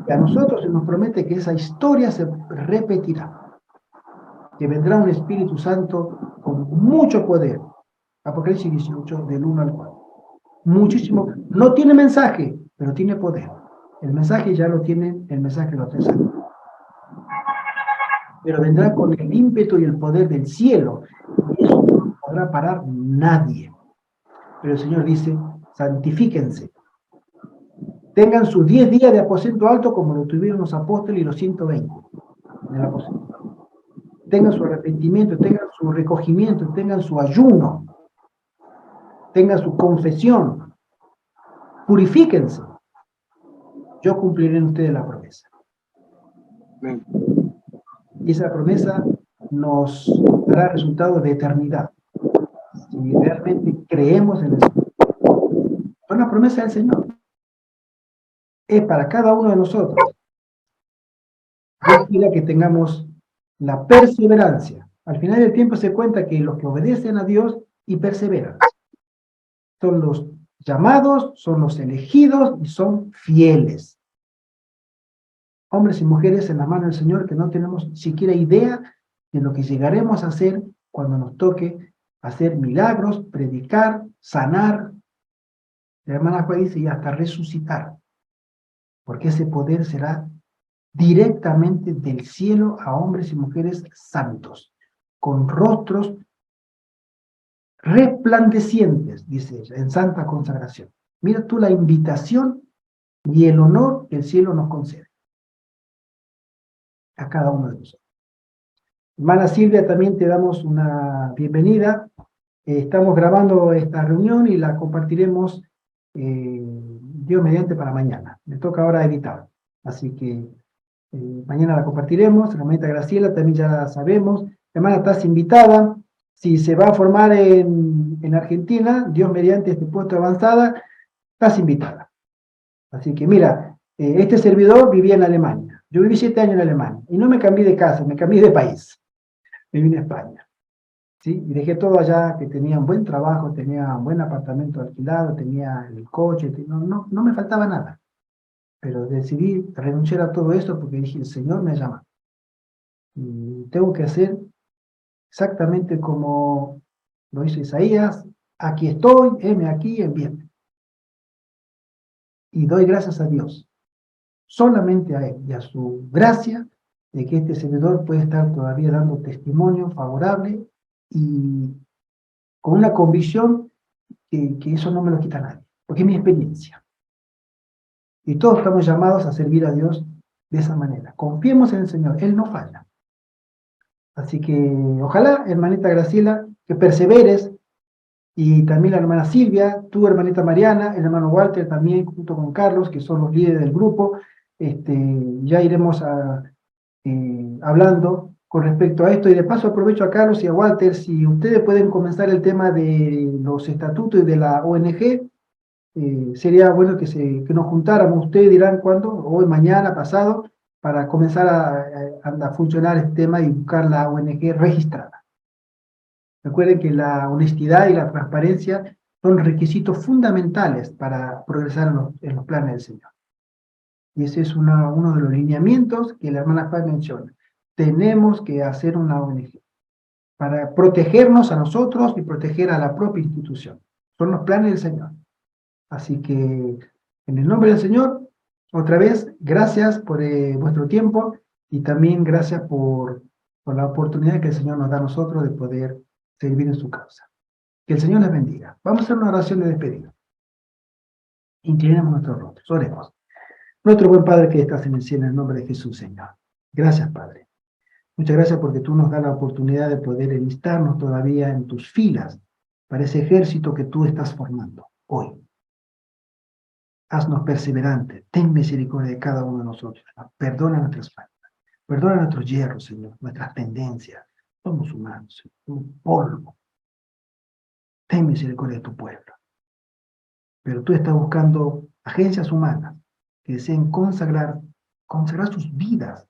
Y a nosotros se nos promete que esa historia se repetirá, que vendrá un Espíritu Santo con mucho poder. Apocalipsis 18, del 1 al 4. Muchísimo. No tiene mensaje, pero tiene poder. El mensaje ya lo tiene, el mensaje lo trae. Pero vendrá con el ímpetu y el poder del cielo. Y eso no podrá parar nadie. Pero el Señor dice, santifíquense. Tengan sus 10 días de aposento alto como lo tuvieron los apóstoles y los 120 en el aposento. Tengan su arrepentimiento, tengan su recogimiento, tengan su ayuno, tengan su confesión. Purifíquense. Yo cumpliré en ustedes la promesa. Y esa promesa nos dará resultados de eternidad. Si realmente creemos en el Señor. Es una promesa del Señor. Es para cada uno de nosotros. Dios quiere que tengamos la perseverancia. Al final del tiempo se cuenta que los que obedecen a Dios y perseveran son los llamados, son los elegidos y son fieles. Hombres y mujeres en la mano del Señor que no tenemos siquiera idea de lo que llegaremos a hacer cuando nos toque hacer milagros, predicar, sanar. La hermana Juan dice, y hasta resucitar. Porque ese poder será directamente del cielo a hombres y mujeres santos, con rostros resplandecientes, dice ella, en santa consagración. Mira tú la invitación y el honor que el cielo nos concede a cada uno de nosotros. Hermana Silvia, también te damos una bienvenida. Estamos grabando esta reunión y la compartiremos, Dios mediante, para mañana. Me toca ahora editar, así que mañana la compartiremos. La hermanita Graciela también ya la sabemos. Hermana, estás invitada. Si se va a formar en Argentina, Dios mediante este puesto de avanzada, estás invitada. Así que mira, este servidor vivía en Alemania. Yo viví 7 años en Alemania y no me cambié de casa, me cambié de país. Viví en España. ¿Sí? Y dejé todo allá, que tenía un buen trabajo, tenía un buen apartamento alquilado, tenía el coche, no me faltaba nada. Pero decidí renunciar a todo esto porque dije, el Señor me llama. Y tengo que hacer exactamente como lo hizo Isaías. Aquí estoy, heme aquí, envíame. Y doy gracias a Dios. solamente a Él y a su gracia de que este servidor puede estar todavía dando testimonio favorable y con una convicción que eso no me lo quita nadie, porque es mi experiencia. Y todos estamos llamados a servir a Dios de esa manera. Confiemos en el Señor, Él no falla. Así que ojalá, hermanita Graciela, que perseveres, y también la hermana Silvia, tu hermanita Mariana, el hermano Walter también, junto con Carlos, que son los líderes del grupo. Ya iremos hablando con respecto a esto, y de paso aprovecho a Carlos y a Walter, si ustedes pueden comenzar el tema de los estatutos y de la ONG, sería bueno que nos juntáramos, ustedes dirán cuándo, hoy, mañana, pasado, para comenzar a funcionar este tema y buscar la ONG registrada. Recuerden que la honestidad y la transparencia son requisitos fundamentales para progresar en los planes del Señor. Y ese es uno de los lineamientos que la hermana Paz menciona. Tenemos que hacer una ONG para protegernos a nosotros y proteger a la propia institución. Son los planes del Señor. Así que, en el nombre del Señor, otra vez, gracias por vuestro tiempo y también gracias por la oportunidad que el Señor nos da a nosotros de poder servir en su causa. Que el Señor les bendiga. Vamos a hacer una oración de despedida. Inclinemos nuestros rostros, oremos. Nuestro buen Padre que estás en el cielo, en el nombre de Jesús, Señor. Gracias, Padre. Muchas gracias porque tú nos das la oportunidad de poder enlistarnos todavía en tus filas para ese ejército que tú estás formando hoy. Haznos perseverantes, ten misericordia de cada uno de nosotros. Perdona nuestras faltas, perdona nuestros hierros, Señor, nuestras tendencias. Somos humanos, Señor, un polvo. Ten misericordia de tu pueblo. Pero tú estás buscando agencias humanas que deseen consagrar sus vidas,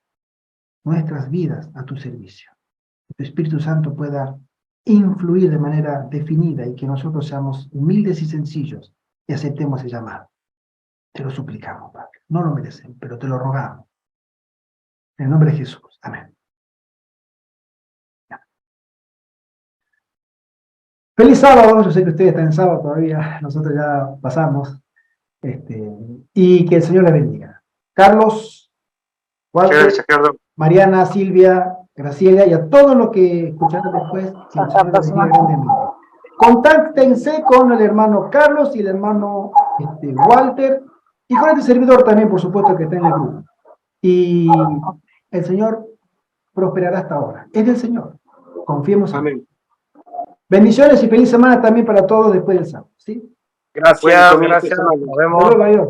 nuestras vidas, a tu servicio. Que tu Espíritu Santo pueda influir de manera definida y que nosotros seamos humildes y sencillos y aceptemos el llamado. Te lo suplicamos, Padre. No lo merecen, pero te lo rogamos. En el nombre de Jesús. Amén. Feliz sábado. Yo sé que ustedes están en sábado todavía. Nosotros ya pasamos. Y que el Señor les bendiga. Carlos, Walter, Mariana, Silvia, Graciela y a todos los que escucharon después, que el Señor les bendiga grandemente. Contáctense con el hermano Carlos y el hermano Walter, y con este servidor también, por supuesto, que está en el grupo. Y el Señor prosperará hasta ahora. Es del Señor. Confiemos en Él. Bendiciones y feliz semana también para todos después del sábado. ¿Sí? Gracias, gracias. Nos vemos. Hasta luego, adiós.